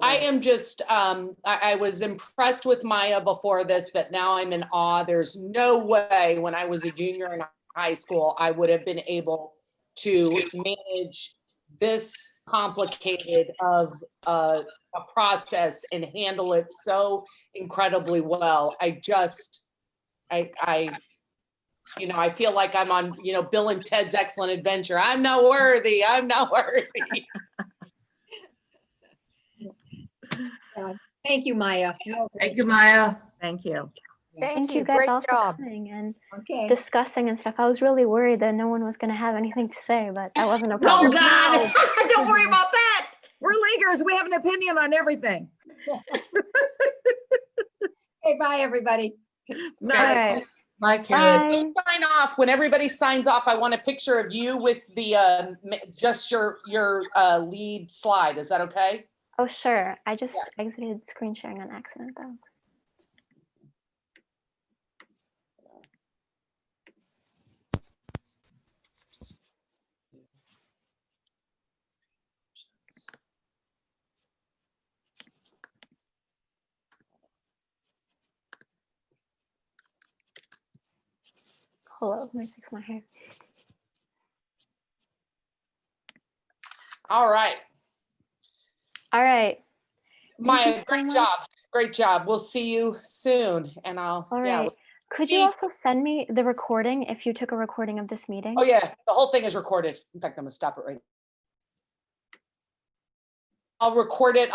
I am just, I was impressed with Maya before this, but now I'm in awe. There's no way when I was a junior in high school, I would have been able to manage this complicated of a process and handle it so incredibly well. I feel like I'm on, Bill and Ted's Excellent Adventure. I'm not worthy. I'm not worthy. Thank you, Maya. Thank you, Maya. Thank you. Thank you. guys Great all job. for coming and Okay. discussing and stuff. I was really worried that no one was going to have anything to say, but that wasn't a Oh, problem. God, don't worry about that. We're leaguers. We have an opinion on everything. Okay, bye, everybody. All Night. right. Bye, Karen. Bye. Sign off. When everybody signs off, I want a picture of you with the just your lead slide. Is that okay? Oh, sure. I just exited screen sharing on accident, though. Hold on, let me fix my hair. All right. All right. Maya, so great much. job. Great job. We'll see you soon. And All right. Could you see- also send me the recording if you took a recording of this meeting? Oh yeah, the whole thing is recorded. In fact, I'm gonna stop it right now. I'll record it.